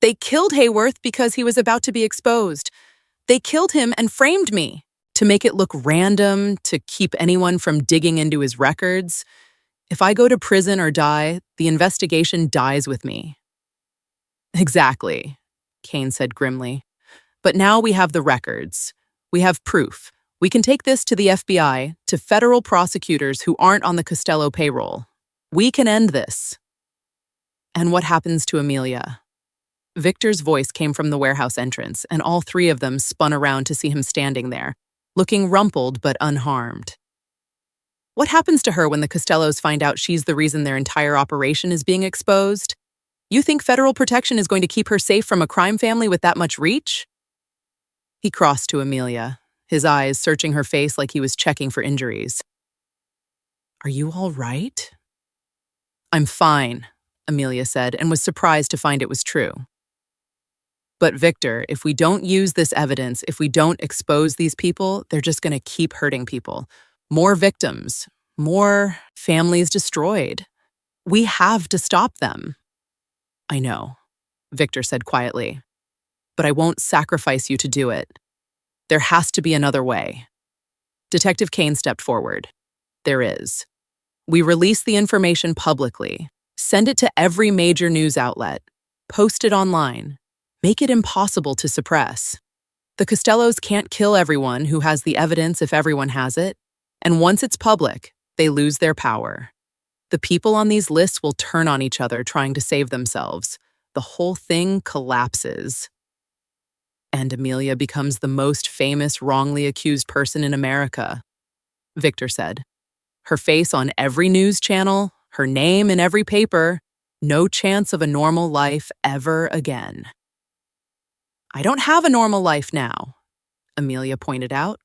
They killed Hayworth because he was about to be exposed. They killed him and framed me to make it look random, to keep anyone from digging into his records. If I go to prison or die, the investigation dies with me. Exactly, Kane said grimly. But now we have the records. We have proof. We can take this to the FBI, to federal prosecutors who aren't on the Costello payroll. We can end this. And what happens to Amelia? Victor's voice came from the warehouse entrance, and all three of them spun around to see him standing there, looking rumpled but unharmed. What happens to her when the Costellos find out she's the reason their entire operation is being exposed? You think federal protection is going to keep her safe from a crime family with that much reach? He crossed to Amelia, his eyes searching her face like he was checking for injuries. Are you all right? I'm fine, Amelia said, and was surprised to find it was true. But Victor, if we don't use this evidence, if we don't expose these people, they're just going to keep hurting people. More victims, more families destroyed. We have to stop them. I know, Victor said quietly, but I won't sacrifice you to do it. There has to be another way. Detective Kane stepped forward. There is. We release the information publicly, send it to every major news outlet, post it online, make it impossible to suppress. The Costellos can't kill everyone who has the evidence if everyone has it, and once it's public, they lose their power. The people on these lists will turn on each other trying to save themselves. The whole thing collapses. And Amelia becomes the most famous wrongly accused person in America, Victor said. Her face on every news channel, her name in every paper, no chance of a normal life ever again. I don't have a normal life now, Amelia pointed out.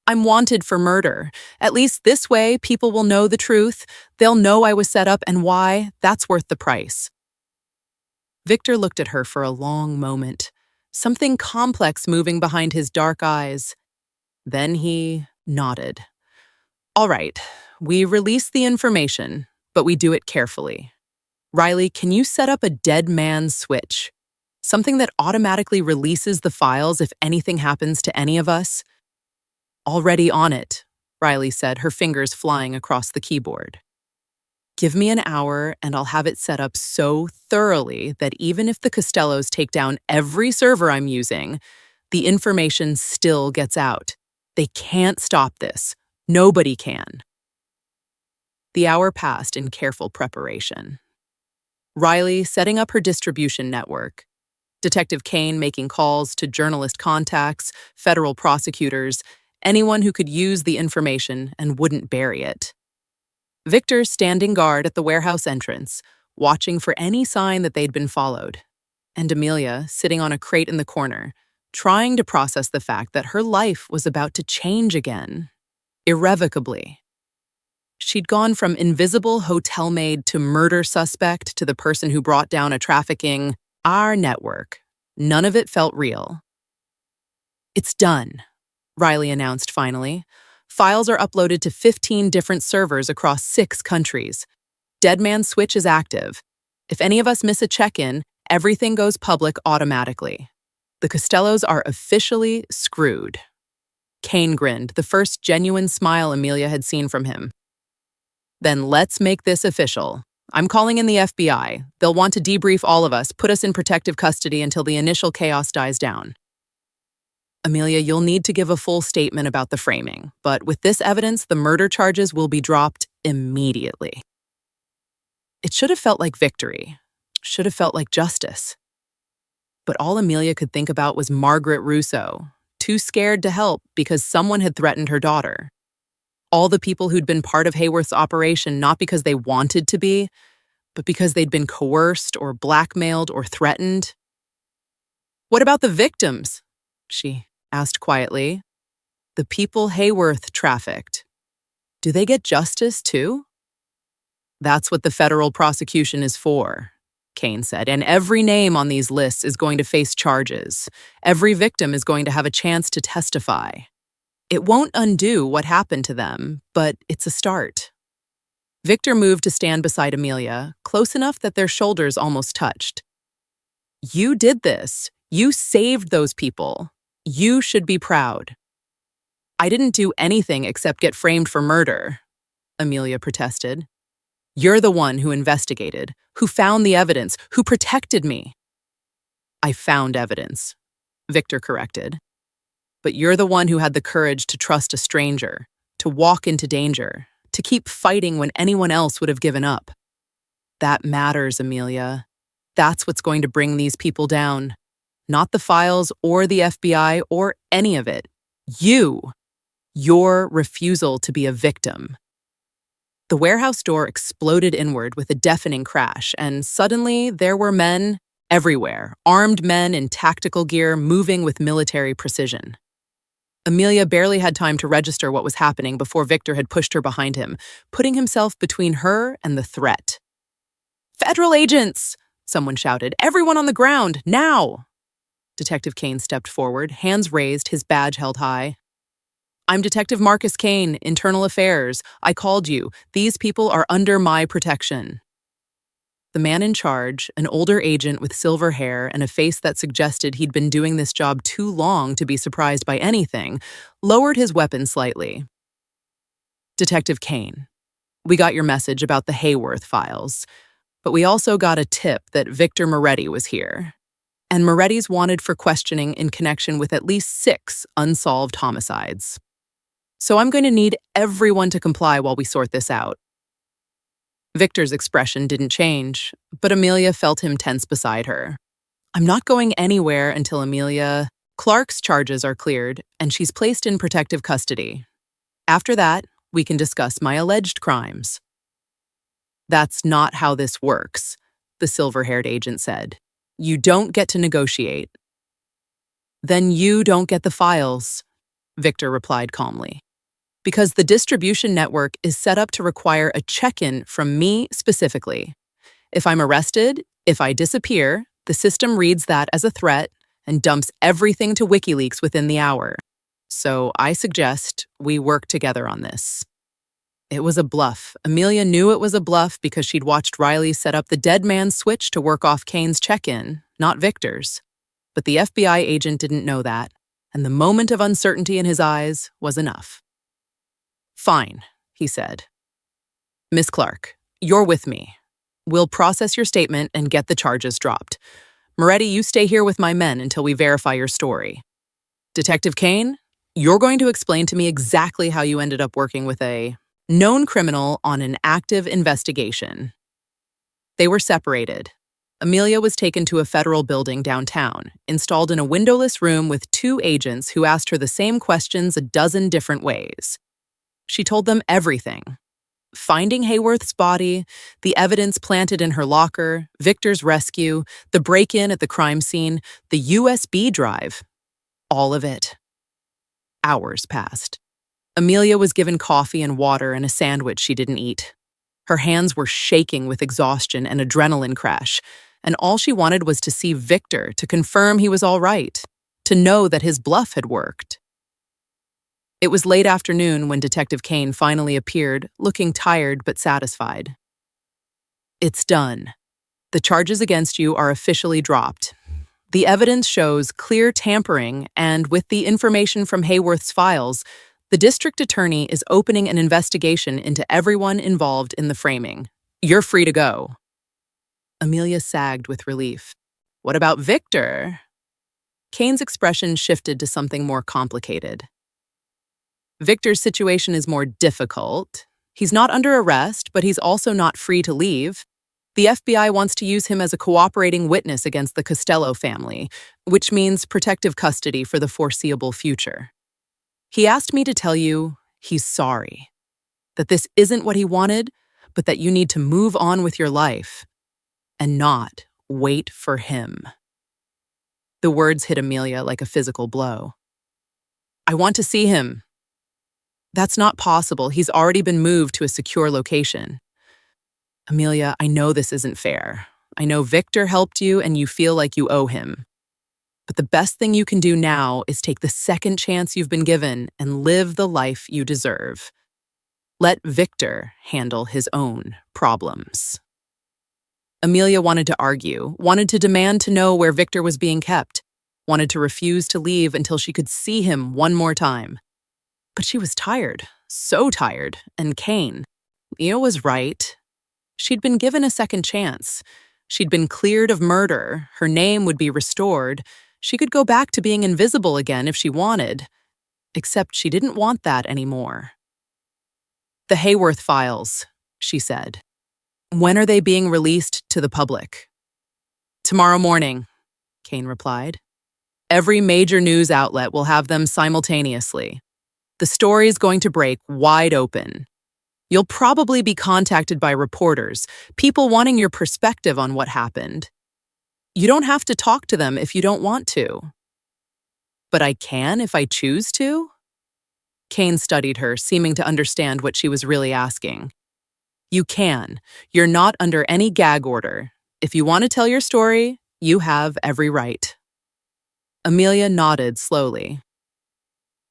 I'm wanted for murder. At least this way, people will know the truth. They'll know I was set up and why. That's worth the price. Victor looked at her for a long moment, something complex moving behind his dark eyes. Then he nodded. All right, we release the information, but we do it carefully. Riley, can you set up a dead man's switch? Something that automatically releases the files if anything happens to any of us? Already on it, Riley said, her fingers flying across the keyboard. Give me an hour and I'll have it set up so thoroughly that even if the Costellos take down every server I'm using, the information still gets out. They can't stop this. Nobody can. The hour passed in careful preparation. Riley setting up her distribution network. Detective Kane making calls to journalist contacts, federal prosecutors, anyone who could use the information and wouldn't bury it. Victor standing guard at the warehouse entrance, watching for any sign that they'd been followed. And Amelia sitting on a crate in the corner, trying to process the fact that her life was about to change again, irrevocably. She'd gone from invisible hotel maid to murder suspect to the person who brought down a trafficking, our network. None of it felt real. "It's done," Riley announced finally. "Files are uploaded to 15 different servers across 6 countries. Dead Man Switch is active. If any of us miss a check-in, everything goes public automatically. The Costellos are officially screwed." Kane grinned, the first genuine smile Amelia had seen from him. "Then let's make this official. I'm calling in the FBI. They'll want to debrief all of us, put us in protective custody until the initial chaos dies down. Amelia, you'll need to give a full statement about the framing, but with this evidence, the murder charges will be dropped immediately." It should have felt like victory. Should have felt like justice. But all Amelia could think about was Margaret Russo, too scared to help because someone had threatened her daughter. All the people who'd been part of Hayworth's operation not because they wanted to be, but because they'd been coerced or blackmailed or threatened. "What about the victims?" she asked quietly. "The people Hayworth trafficked. Do they get justice too?" "That's what the federal prosecution is for," Kane said, "and every name on these lists is going to face charges. Every victim is going to have a chance to testify. It won't undo what happened to them, but it's a start." Victor moved to stand beside Amelia, close enough that their shoulders almost touched. "You did this. You saved those people. You should be proud." "I didn't do anything except get framed for murder," Amelia protested. "You're the one who investigated, who found the evidence, who protected me." "I found evidence," Victor corrected. "But you're the one who had the courage to trust a stranger, to walk into danger, to keep fighting when anyone else would have given up. That matters, Amelia. That's what's going to bring these people down. Not the files or the FBI or any of it. Your refusal to be a victim." The warehouse door exploded inward with a deafening crash, and suddenly there were men everywhere, armed men in tactical gear moving with military precision. Amelia barely had time to register what was happening before Victor had pushed her behind him, putting himself between her and the threat. "Federal agents!" someone shouted. "Everyone on the ground, now!" Detective Kane stepped forward, hands raised, his badge held high. "I'm Detective Marcus Kane, Internal Affairs. I called you. These people are under my protection." The man in charge, an older agent with silver hair and a face that suggested he'd been doing this job too long to be surprised by anything, lowered his weapon slightly. "Detective Kane, we got your message about the Hayworth files, but we also got a tip that Victor Moretti was here. And Moretti's wanted for questioning in connection with at least 6 unsolved homicides. So I'm going to need everyone to comply while we sort this out." Victor's expression didn't change, but Amelia felt him tense beside her. "I'm not going anywhere until Amelia Clarke's charges are cleared and she's placed in protective custody. After that, we can discuss my alleged crimes." "That's not how this works," the silver-haired agent said. "You don't get to negotiate." "Then you don't get the files," Victor replied calmly. "Because the distribution network is set up to require a check-in from me specifically. If I'm arrested, if I disappear, the system reads that as a threat and dumps everything to WikiLeaks within the hour. So I suggest we work together on this." It was a bluff. Amelia knew it was a bluff because she'd watched Riley set up the dead man switch to work off Kane's check-in, not Victor's. But the FBI agent didn't know that, and the moment of uncertainty in his eyes was enough. "Fine," he said. "Miss Clarke, you're with me. We'll process your statement and get the charges dropped. Moretti, you stay here with my men until we verify your story. Detective Kane, you're going to explain to me exactly how you ended up working with a known criminal on an active investigation." They were separated, Amelia was taken to a federal building downtown, installed in a windowless room with two agents who asked her the same questions a dozen different ways. She told them everything. Finding Hayworth's body, the evidence planted in her locker, Victor's rescue, the break-in at the crime scene, the USB drive. All of it. Hours passed. Amelia was given coffee and water and a sandwich she didn't eat. Her hands were shaking with exhaustion and adrenaline crash, and all she wanted was to see Victor to confirm he was all right, to know that his bluff had worked. It was late afternoon when Detective Kane finally appeared, looking tired but satisfied. "It's done. The charges against you are officially dropped. The evidence shows clear tampering, and with the information from Hayworth's files, the district attorney is opening an investigation into everyone involved in the framing. You're free to go." Amelia sagged with relief. "What about Victor?" Kane's expression shifted to something more complicated. "Victor's situation is more difficult. He's not under arrest, but he's also not free to leave. The FBI wants to use him as a cooperating witness against the Costello family, which means protective custody for the foreseeable future. He asked me to tell you he's sorry, that this isn't what he wanted, but that you need to move on with your life and not wait for him." The words hit Amelia like a physical blow. "I want to see him." "That's not possible. He's already been moved to a secure location." "Amelia, I know this isn't fair. I know Victor helped you and you feel like you owe him. But the best thing you can do now is take the second chance you've been given and live the life you deserve. Let Victor handle his own problems." Amelia wanted to argue, wanted to demand to know where Victor was being kept, wanted to refuse to leave until she could see him one more time. But she was tired, so tired, and Kane, was right. She'd been given a second chance. She'd been cleared of murder, her name would be restored, she could go back to being invisible again if she wanted. Except she didn't want that anymore. "The Hayworth files," she said. "When are they being released to the public?" "Tomorrow morning," Kane replied. "Every major news outlet will have them simultaneously. The story's going to break wide open. You'll probably be contacted by reporters, people wanting your perspective on what happened. You don't have to talk to them if you don't want to." "But I can if I choose to?" Kane studied her, seeming to understand what she was really asking. "You can. You're not under any gag order. If you want to tell your story, you have every right." Amelia nodded slowly.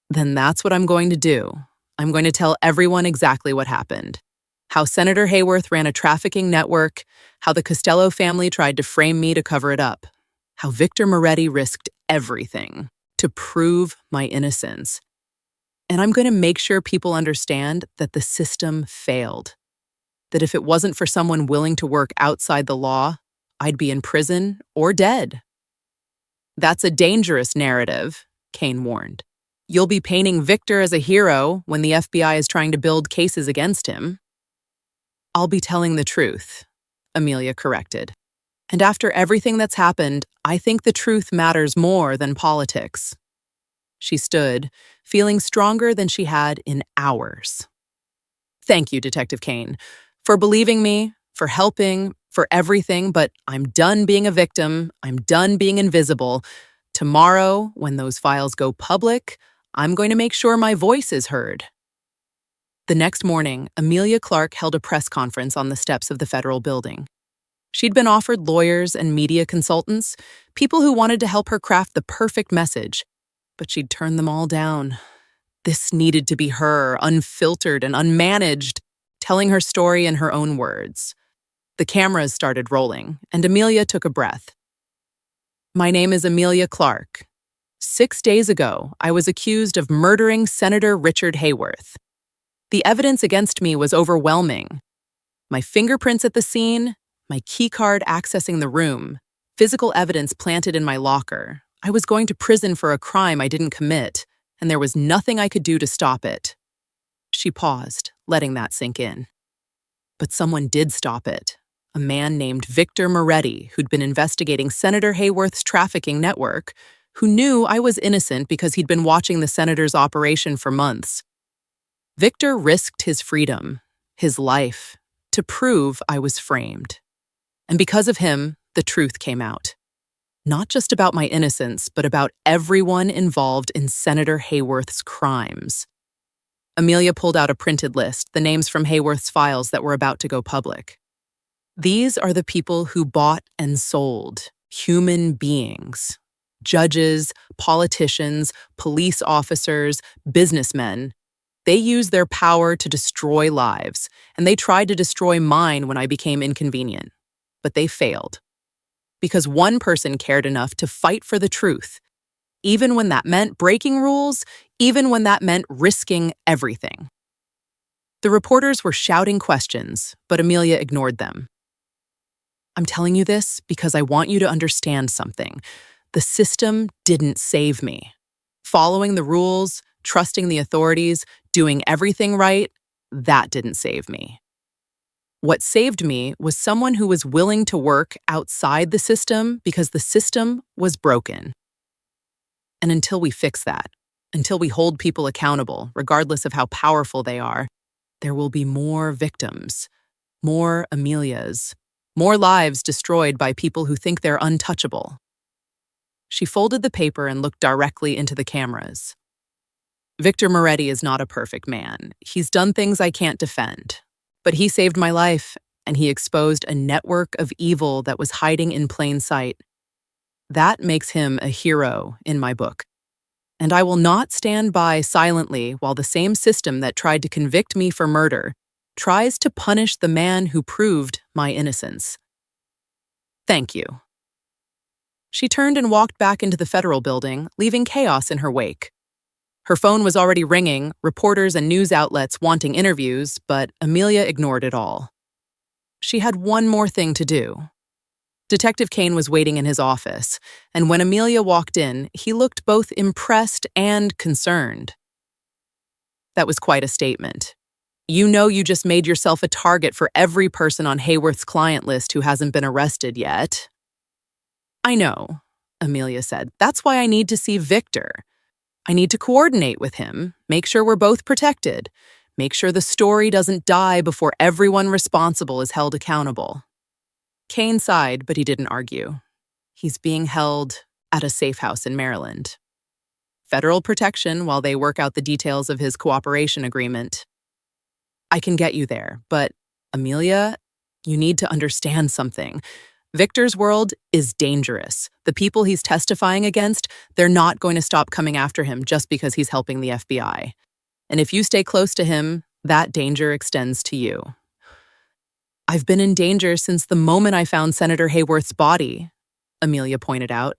"Then that's what I'm going to do. I'm going to tell everyone exactly what happened. How Senator Hayworth ran a trafficking network, how the Costello family tried to frame me to cover it up, how Victor Moretti risked everything to prove my innocence. And I'm going to make sure people understand that the system failed. That if it wasn't for someone willing to work outside the law, I'd be in prison or dead." "That's a dangerous narrative," Kane warned. "You'll be painting Victor as a hero when the FBI is trying to build cases against him." "I'll be telling the truth," Amelia corrected. "And after everything that's happened, I think the truth matters more than politics." She stood, feeling stronger than she had in hours. "Thank you, Detective Kane, for believing me, for helping, for everything, but I'm done being a victim. I'm done being invisible. Tomorrow, when those files go public, I'm going to make sure my voice is heard." The next morning, Amelia Clarke held a press conference on the steps of the federal building. She'd been offered lawyers and media consultants, people who wanted to help her craft the perfect message, but she'd turned them all down. This needed to be her, unfiltered and unmanaged, telling her story in her own words. The cameras started rolling, and Amelia took a breath. "My name is Amelia Clarke. 6 days ago, I was accused of murdering Senator Richard Hayworth. The evidence against me was overwhelming. My fingerprints at the scene, my keycard accessing the room, physical evidence planted in my locker. I was going to prison for a crime I didn't commit, and there was nothing I could do to stop it." She paused, letting that sink in. "But someone did stop it. a man named Victor Moretti, who'd been investigating Senator Hayworth's trafficking network, who knew I was innocent because he'd been watching the senator's operation for months. Victor risked his freedom, his life, to prove I was framed. And because of him, the truth came out. Not just about my innocence, but about everyone involved in Senator Hayworth's crimes. Amelia pulled out a printed list, the names from Hayworth's files that were about to go public. These are the people who bought and sold human beings. Judges, politicians, police officers, businessmen. They used their power to destroy lives, and they tried to destroy mine when I became inconvenient. But they failed. Because one person cared enough to fight for the truth, even when that meant breaking rules, even when that meant risking everything. The reporters were shouting questions, but Amelia ignored them. I'm telling you this because I want you to understand something. The system didn't save me. Following the rules, trusting the authorities, doing everything right, that didn't save me. What saved me was someone who was willing to work outside the system because the system was broken. And until we fix that, until we hold people accountable, regardless of how powerful they are, there will be more victims, more Amelias, more lives destroyed by people who think they're untouchable. She folded the paper and looked directly into the cameras. Victor Moretti is not a perfect man. He's done things I can't defend. But he saved my life, and he exposed a network of evil that was hiding in plain sight. That makes him a hero in my book. And I will not stand by silently while the same system that tried to convict me for murder tries to punish the man who proved my innocence. Thank you. She turned and walked back into the federal building, leaving chaos in her wake. Her phone was already ringing, reporters and news outlets wanting interviews, but Amelia ignored it all. She had one more thing to do. Detective Kane was waiting in his office, and when Amelia walked in, he looked both impressed and concerned. That was quite a statement. You know you just made yourself a target for every person on Hayworth's client list who hasn't been arrested yet. I know, Amelia said. That's why I need to see Victor. I need to coordinate with him, make sure we're both protected, make sure the story doesn't die before everyone responsible is held accountable. Kane sighed, but he didn't argue. He's being held at a safe house in Maryland. Federal protection while they work out the details of his cooperation agreement. I can get you there, but Amelia, you need to understand something. Victor's world is dangerous. The people he's testifying against, they're not going to stop coming after him just because he's helping the FBI. And if you stay close to him, that danger extends to you. I've been in danger since the moment I found Senator Hayworth's body, Amelia pointed out.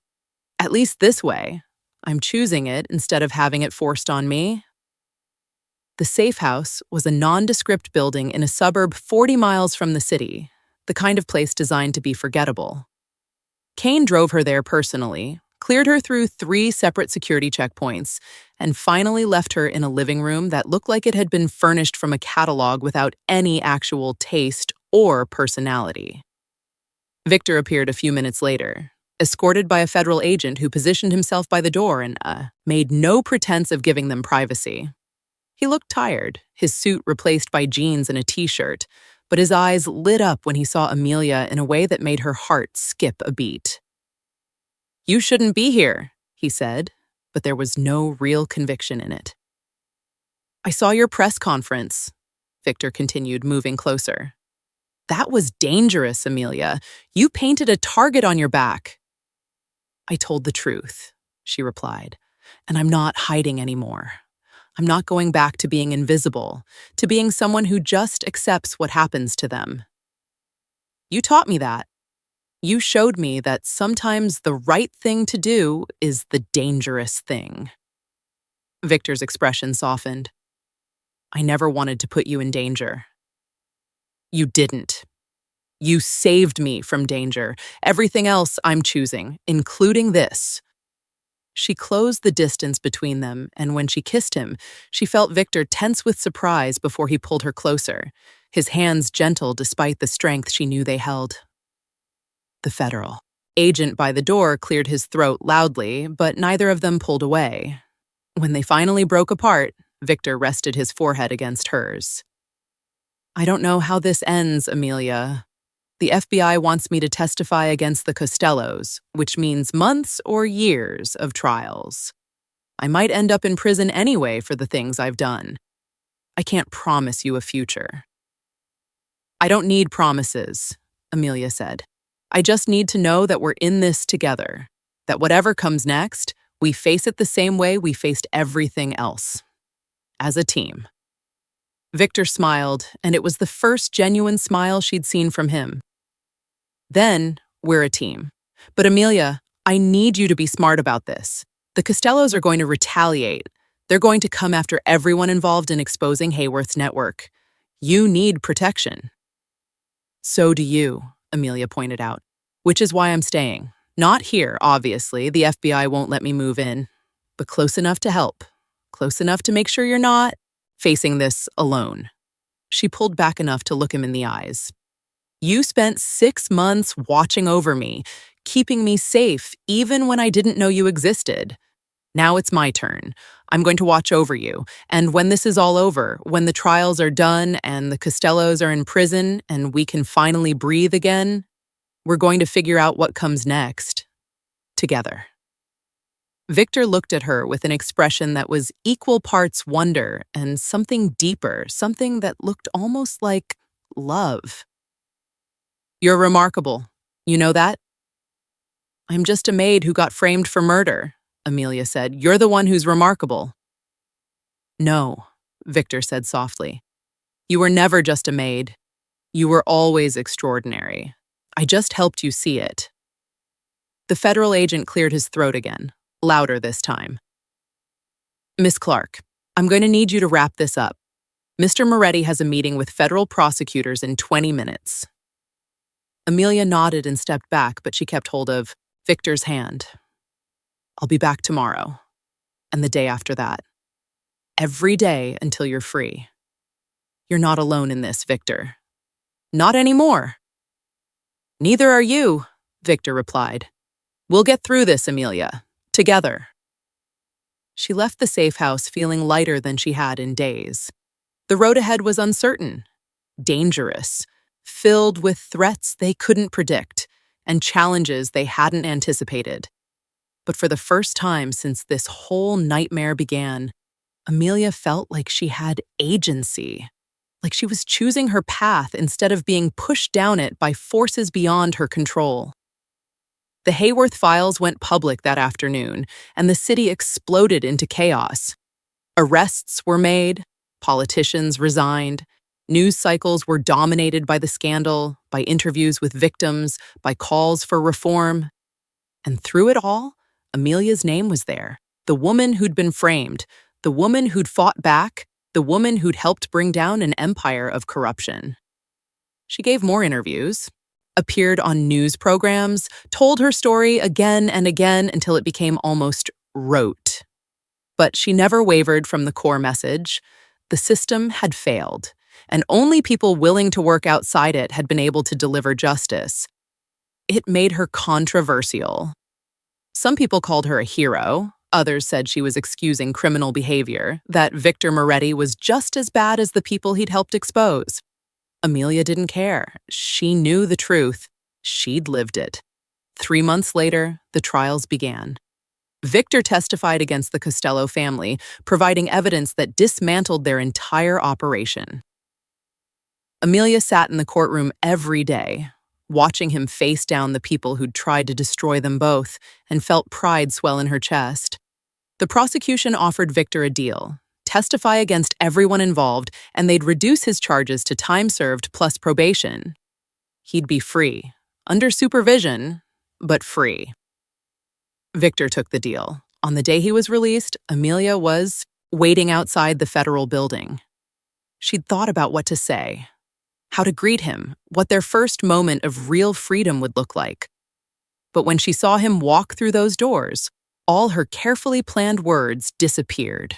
At least this way. I'm choosing it instead of having it forced on me. The safe house was a nondescript building in a suburb 40 miles from the city, the kind of place designed to be forgettable. Kane drove her there personally, cleared her through 3 separate security checkpoints, and finally left her in a living room that looked like it had been furnished from a catalog without any actual taste or personality. Victor appeared a few minutes later, escorted by a federal agent who positioned himself by the door and made no pretense of giving them privacy. He looked tired, his suit replaced by jeans and a t-shirt, but his eyes lit up when he saw Amelia in a way that made her heart skip a beat. You shouldn't be here, he said, but there was no real conviction in it. I saw your press conference, Victor continued, moving closer. That was dangerous, Amelia. You painted a target on your back. I told the truth, she replied, and I'm not hiding anymore. I'm not going back to being invisible, to being someone who just accepts what happens to them. You taught me that. You showed me that sometimes the right thing to do is the dangerous thing. Victor's expression softened. I never wanted to put you in danger. You didn't. You saved me from danger. Everything else I'm choosing, including this. She closed the distance between them, and when she kissed him, she felt Victor tense with surprise before he pulled her closer, his hands gentle despite the strength she knew they held. The federal agent by the door cleared his throat loudly, but neither of them pulled away. When they finally broke apart, Victor rested his forehead against hers. "I don't know how this ends, Amelia. The FBI wants me to testify against the Costellos, which means months or years of trials. I might end up in prison anyway for the things I've done. I can't promise you a future." "I don't need promises," Amelia said. "I just need to know that we're in this together, that whatever comes next, we face it the same way we faced everything else. As a team." Victor smiled, and it was the first genuine smile she'd seen from him. "Then, we're a team. But Amelia, I need you to be smart about this. The Costellos are going to retaliate. They're going to come after everyone involved in exposing Hayworth's network. You need protection." "So do you," Amelia pointed out, "which is why I'm staying. Not here, obviously. The FBI won't let me move in, but close enough to help. Close enough to make sure you're not facing this alone." She pulled back enough to look him in the eyes. "You spent 6 months watching over me, keeping me safe even when I didn't know you existed. Now it's my turn. I'm going to watch over you. And when this is all over, when the trials are done and the Costellos are in prison and we can finally breathe again, we're going to figure out what comes next. Together." Victor looked at her with an expression that was equal parts wonder and something deeper, something that looked almost like love. "You're remarkable. You know that?" "I'm just a maid who got framed for murder," Amelia said. "You're the one who's remarkable." "No," Victor said softly. "You were never just a maid. You were always extraordinary. I just helped you see it." The federal agent cleared his throat again, louder this time. "Miss Clarke, I'm going to need you to wrap this up. Mr. Moretti has a meeting with federal prosecutors in 20 minutes. Amelia nodded and stepped back, but she kept hold of Victor's hand. "I'll be back tomorrow, and the day after that. Every day until you're free. You're not alone in this, Victor. Not anymore." "Neither are you," Victor replied. "We'll get through this, Amelia. Together." She left the safe house feeling lighter than she had in days. The road ahead was uncertain, dangerous, filled with threats they couldn't predict and challenges they hadn't anticipated. But for the first time since this whole nightmare began, Amelia felt like she had agency, like she was choosing her path instead of being pushed down it by forces beyond her control. The Hayworth files went public that afternoon, and the city exploded into chaos. Arrests were made, politicians resigned, news cycles were dominated by the scandal, by interviews with victims, by calls for reform. And through it all, Amelia's name was there, the woman who'd been framed, the woman who'd fought back, the woman who'd helped bring down an empire of corruption. She gave more interviews, appeared on news programs, told her story again and again until it became almost rote. But she never wavered from the core message. The system had failed, and only people willing to work outside it had been able to deliver justice. It made her controversial. Some people called her a hero. Others said she was excusing criminal behavior, that Victor Moretti was just as bad as the people he'd helped expose. Amelia didn't care. She knew the truth. She'd lived it. 3 months later, the trials began. Victor testified against the Costello family, providing evidence that dismantled their entire operation. Amelia sat in the courtroom every day, watching him face down the people who'd tried to destroy them both, and felt pride swell in her chest. The prosecution offered Victor a deal: testify against everyone involved, and they'd reduce his charges to time served plus probation. He'd be free, under supervision, but free. Victor took the deal. On the day he was released, Amelia was waiting outside the federal building. She'd thought about what to say, how to greet him, what their first moment of real freedom would look like. But when she saw him walk through those doors, All her carefully planned words disappeared.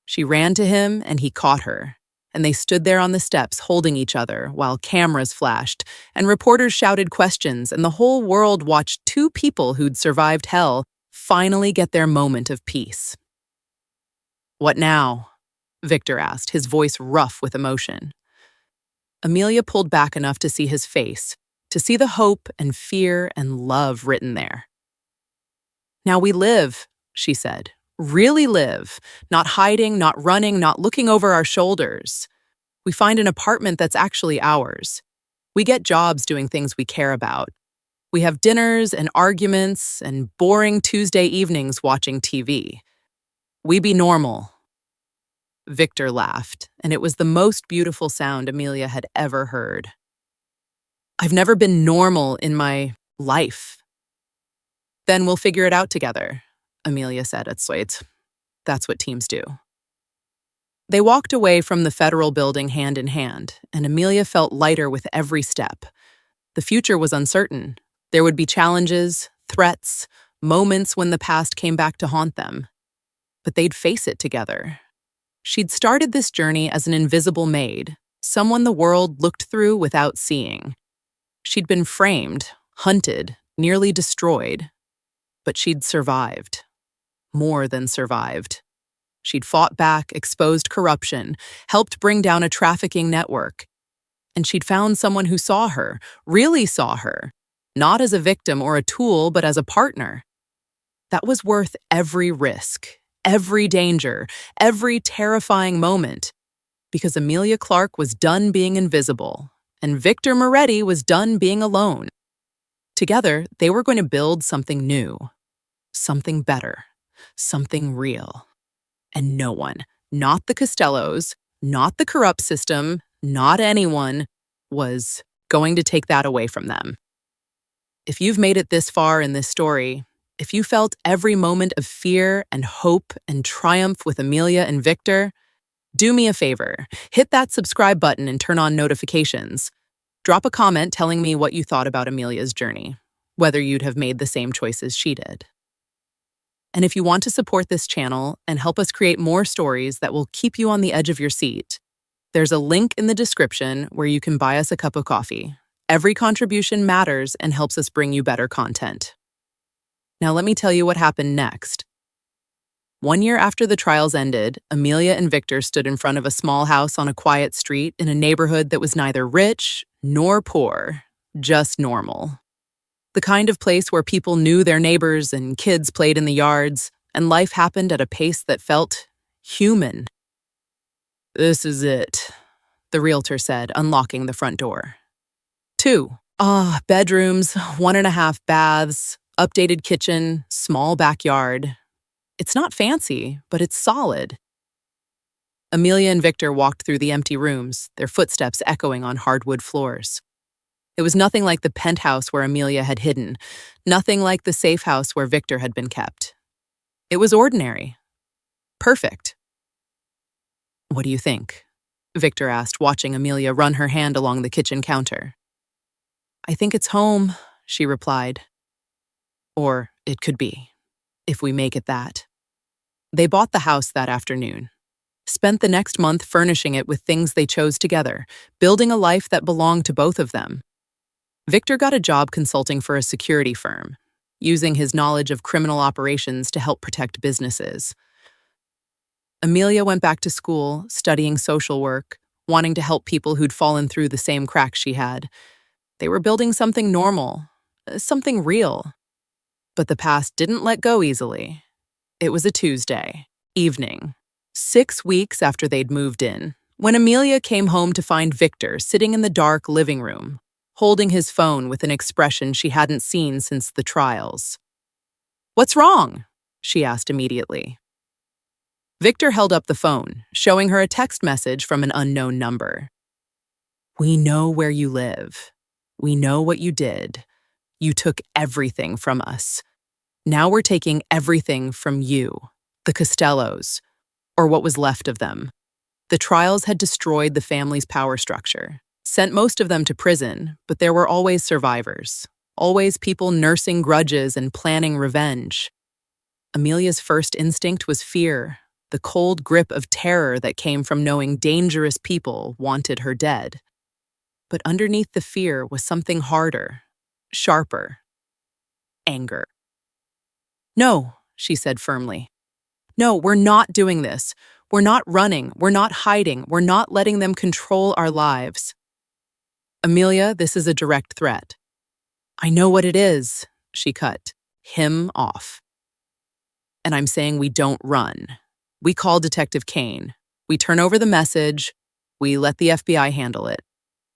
She ran to him and he caught her, and they stood there on the steps holding each other while cameras flashed and reporters shouted questions, and the whole world watched two people who'd survived hell finally get their moment of peace. "What now?" Victor asked, his voice rough with emotion. Amelia pulled back enough to see his face, to see the hope and fear and love written there. "Now we live," she said. "Really live. Not hiding, not running, not looking over our shoulders. We find an apartment that's actually ours. We get jobs doing things we care about. We have dinners and arguments and boring Tuesday evenings watching TV. We be normal." Victor laughed, and it was the most beautiful sound Amelia had ever heard. "I've never been normal in my life." "Then we'll figure it out together," Amelia said at Sweet. "That's what teams do." They walked away from the federal building hand in hand, and Amelia felt lighter with every step. The future was uncertain. There would be challenges, threats, moments when the past came back to haunt them. But they'd face it together. She'd started this journey as an invisible maid, someone the world looked through without seeing. She'd been framed, hunted, nearly destroyed. But she'd survived. More than survived. She'd fought back, exposed corruption, helped bring down a trafficking network. And she'd found someone who saw her, really saw her, not as a victim or a tool, but as a partner. That was worth every risk, every danger, every terrifying moment, because Amelia Clarke was done being invisible, and Victor Moretti was done being alone. Together, they were going to build something new, something better, something real. And no one, not the Costellos, not the corrupt system, not anyone, was going to take that away from them. If you've made it this far in this story, if you felt every moment of fear and hope and triumph with Amelia and Victor, do me a favor, hit that subscribe button and turn on notifications. Drop a comment telling me what you thought about Amelia's journey, whether you'd have made the same choices she did. And if you want to support this channel and help us create more stories that will keep you on the edge of your seat, there's a link in the description where you can buy us a cup of coffee. Every contribution matters and helps us bring you better content. Now let me tell you what happened next. 1 year after the trials ended, Amelia and Victor stood in front of a small house on a quiet street in a neighborhood that was neither rich nor poor, just normal. The kind of place where people knew their neighbors and kids played in the yards, and life happened at a pace that felt human. "This is it," the realtor said, unlocking the front door. 2 bedrooms, 1.5 baths, updated kitchen, small backyard. It's not fancy, but it's solid. Amelia and Victor walked through the empty rooms, their footsteps echoing on hardwood floors. It was nothing like the penthouse where Amelia had hidden, nothing like the safe house where Victor had been kept. It was ordinary. Perfect. "What do you think?" Victor asked, watching Amelia run her hand along the kitchen counter. "I think it's home," she replied. "Or it could be, if we make it that." They bought the house that afternoon, spent the next month furnishing it with things they chose together, building a life that belonged to both of them. Victor got a job consulting for a security firm, using his knowledge of criminal operations to help protect businesses. Amelia went back to school, studying social work, wanting to help people who'd fallen through the same cracks she had. They were building something normal, something real. But the past didn't let go easily. It was a Tuesday evening, 6 weeks after they'd moved in, when Amelia came home to find Victor sitting in the dark living room, holding his phone with an expression she hadn't seen since the trials. "What's wrong?" she asked immediately. Victor held up the phone, showing her a text message from an unknown number. "We know where you live. We know what you did. You took everything from us. Now we're taking everything from you, the Costellos, or what was left of them. The trials had destroyed the family's power structure, sent most of them to prison, but there were always survivors, always people nursing grudges and planning revenge. Amelia's first instinct was fear, the cold grip of terror that came from knowing dangerous people wanted her dead. But underneath the fear was something harder, sharper: anger. "No," she said firmly. "No, we're not doing this. We're not running. We're not hiding. We're not letting them control our lives. Amelia, this is a direct threat." "I know what it is," she cut him off. "And I'm saying we don't run. We call Detective Kane. We turn over the message. We let the FBI handle it.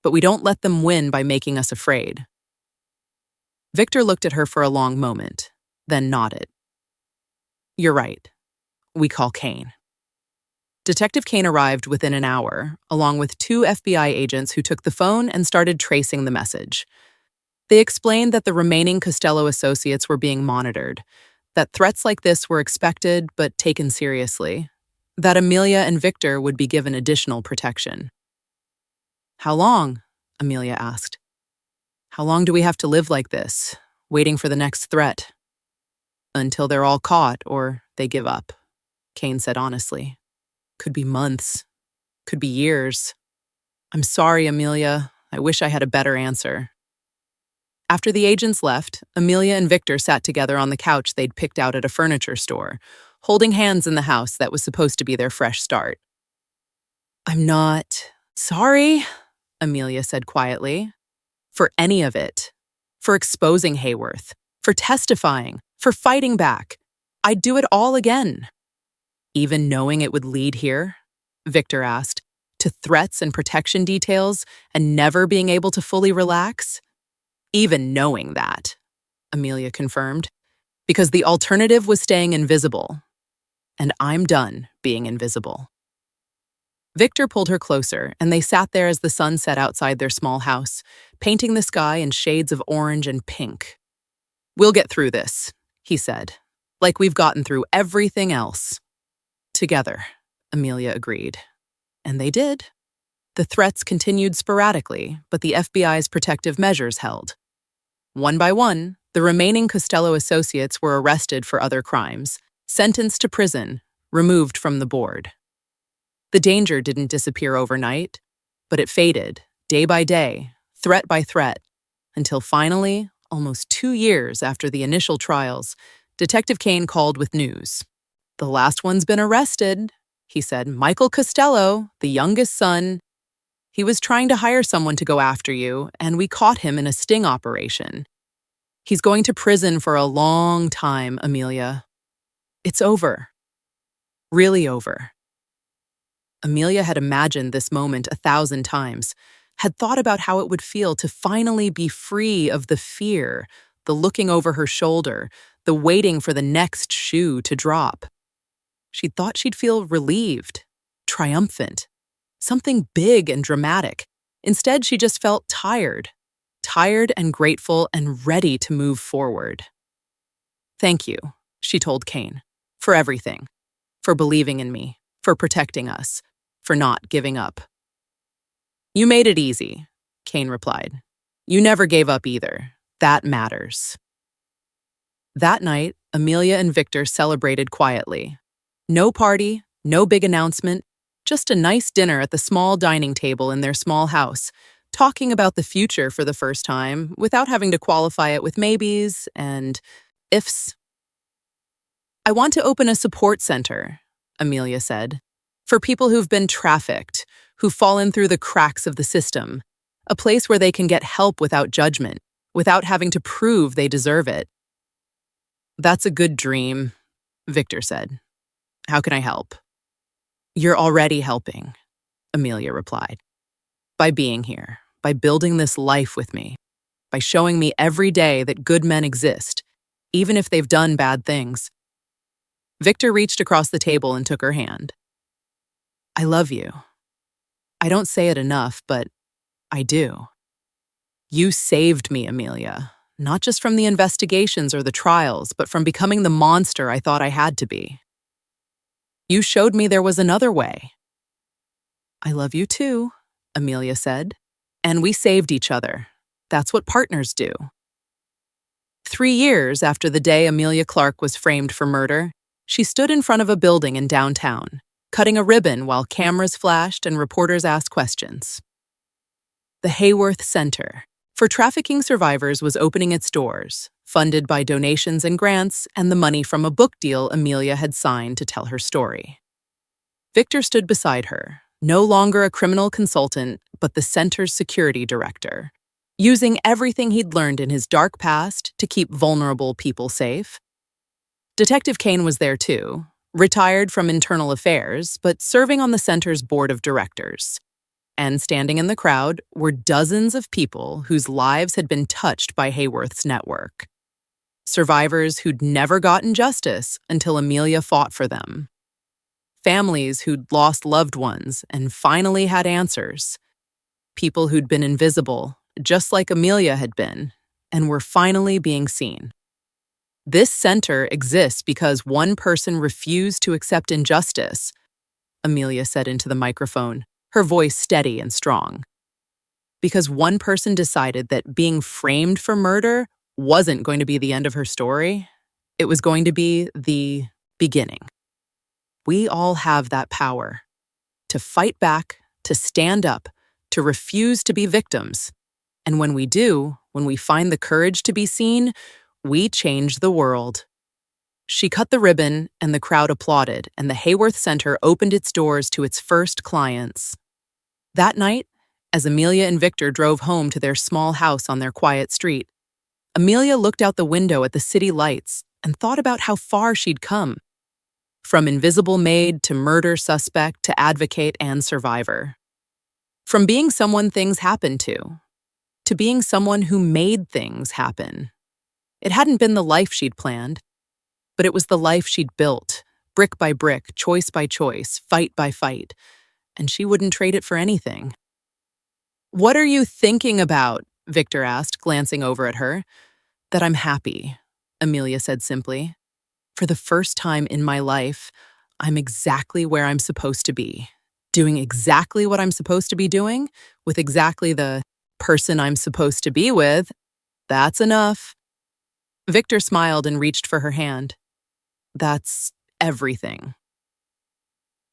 But we don't let them win by making us afraid." Victor looked at her for a long moment, then nodded. "You're right. We call Kane." Detective Kane arrived within an hour, along with 2 FBI agents who took the phone and started tracing the message. They explained that the remaining Costello associates were being monitored, that threats like this were expected but taken seriously, that Amelia and Victor would be given additional protection. "How long?" Amelia asked. "How long do we have to live like this, waiting for the next threat?" "Until they're all caught or they give up," Kane said honestly. "Could be months. Could be years. I'm sorry, Amelia. I wish I had a better answer." After the agents left, Amelia and Victor sat together on the couch they'd picked out at a furniture store, holding hands in the house that was supposed to be their fresh start. "I'm not sorry," Amelia said quietly, "for any of it. For exposing Hayworth, for testifying, for fighting back. I'd do it all again." "Even knowing it would lead here?" Victor asked, "to threats and protection details and never being able to fully relax?" "Even knowing that," Amelia confirmed, "because the alternative was staying invisible. And I'm done being invisible." Victor pulled her closer, and they sat there as the sun set outside their small house, painting the sky in shades of orange and pink. "We'll get through this," he said, "like we've gotten through everything else." "Together," Amelia agreed. And they did. The threats continued sporadically, but the FBI's protective measures held. One by one, the remaining Costello associates were arrested for other crimes, sentenced to prison, removed from the board. The danger didn't disappear overnight, but it faded, day by day, threat by threat, until finally, almost 2 years after the initial trials, Detective Kane called with news. "The last one's been arrested," he said. "Michael Costello, the youngest son. He was trying to hire someone to go after you, and we caught him in a sting operation. He's going to prison for a long time, Amelia. It's over. Really over." Amelia had imagined this moment 1,000 times, had thought about how it would feel to finally be free of the fear, the looking over her shoulder, the waiting for the next shoe to drop. She thought she'd feel relieved, triumphant, something big and dramatic. Instead, she just felt tired and grateful and ready to move forward. "Thank you," she told Kane, "for everything, for believing in me, for protecting us, for not giving up." "You made it easy," Kane replied. "You never gave up either. That matters." That night, Amelia and Victor celebrated quietly. No party, no big announcement, just a nice dinner at the small dining table in their small house, talking about the future for the first time without having to qualify it with maybes and ifs. "I want to open a support center," Amelia said, "for people who've been trafficked, who've fallen through the cracks of the system, a place where they can get help without judgment, without having to prove they deserve it." "That's a good dream," Victor said. "How can I help?" "You're already helping," Amelia replied. "By being here, by building this life with me, by showing me every day that good men exist, even if they've done bad things." Victor reached across the table and took her hand. "I love you. I don't say it enough, but I do. You saved me, Amelia, not just from the investigations or the trials, but from becoming the monster I thought I had to be. You showed me there was another way." "I love you too," Amelia said. "And we saved each other. That's what partners do." 3 years after the day Amelia Clarke was framed for murder, she stood in front of a building in downtown, cutting a ribbon while cameras flashed and reporters asked questions. The Hayworth Center for Trafficking Survivors was opening its doors, funded by donations and grants and the money from a book deal Amelia had signed to tell her story. Victor stood beside her, no longer a criminal consultant, but the center's security director, using everything he'd learned in his dark past to keep vulnerable people safe. Detective Kane was there too, retired from internal affairs, but serving on the center's board of directors. And standing in the crowd were dozens of people whose lives had been touched by Hayworth's network. Survivors who'd never gotten justice until Amelia fought for them. Families who'd lost loved ones and finally had answers. People who'd been invisible, just like Amelia had been, and were finally being seen. This center exists because one person refused to accept injustice, Amelia said into the microphone, her voice steady and strong. Because one person decided that being framed for murder wasn't going to be the end of her story. It was going to be the beginning. We all have that power to fight back, to stand up, to refuse to be victims. And when we do, when we find the courage to be seen, we change the world. She cut the ribbon and the crowd applauded, and the Hayworth Center opened its doors to its first clients. That night, as Amelia and Victor drove home to their small house on their quiet street, Amelia looked out the window at the city lights and thought about how far she'd come. From invisible maid to murder suspect to advocate and survivor. From being someone things happened to being someone who made things happen. It hadn't been the life she'd planned, but it was the life she'd built, brick by brick, choice by choice, fight by fight, and she wouldn't trade it for anything. "What are you thinking about?" Victor asked, glancing over at her. "That I'm happy," Amelia said simply. "For the first time in my life, I'm exactly where I'm supposed to be, doing exactly what I'm supposed to be doing, with exactly the person I'm supposed to be with. That's enough." Victor smiled and reached for her hand. "That's everything."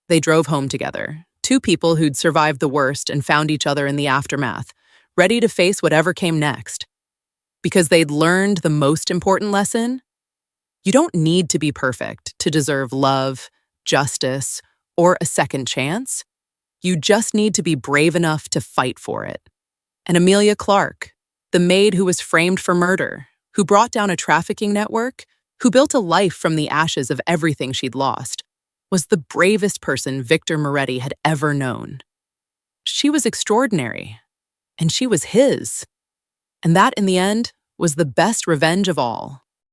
They drove home together, two people who'd survived the worst and found each other in the aftermath, ready to face whatever came next. Because they'd learned the most important lesson: you don't need to be perfect to deserve love, justice, or a second chance. You just need to be brave enough to fight for it. And Amelia Clarke, the maid who was framed for murder, who brought down a trafficking network, who built a life from the ashes of everything she'd lost, was the bravest person Victor Moretti had ever known. She was extraordinary, and she was his. And that, in the end, was the best revenge of all.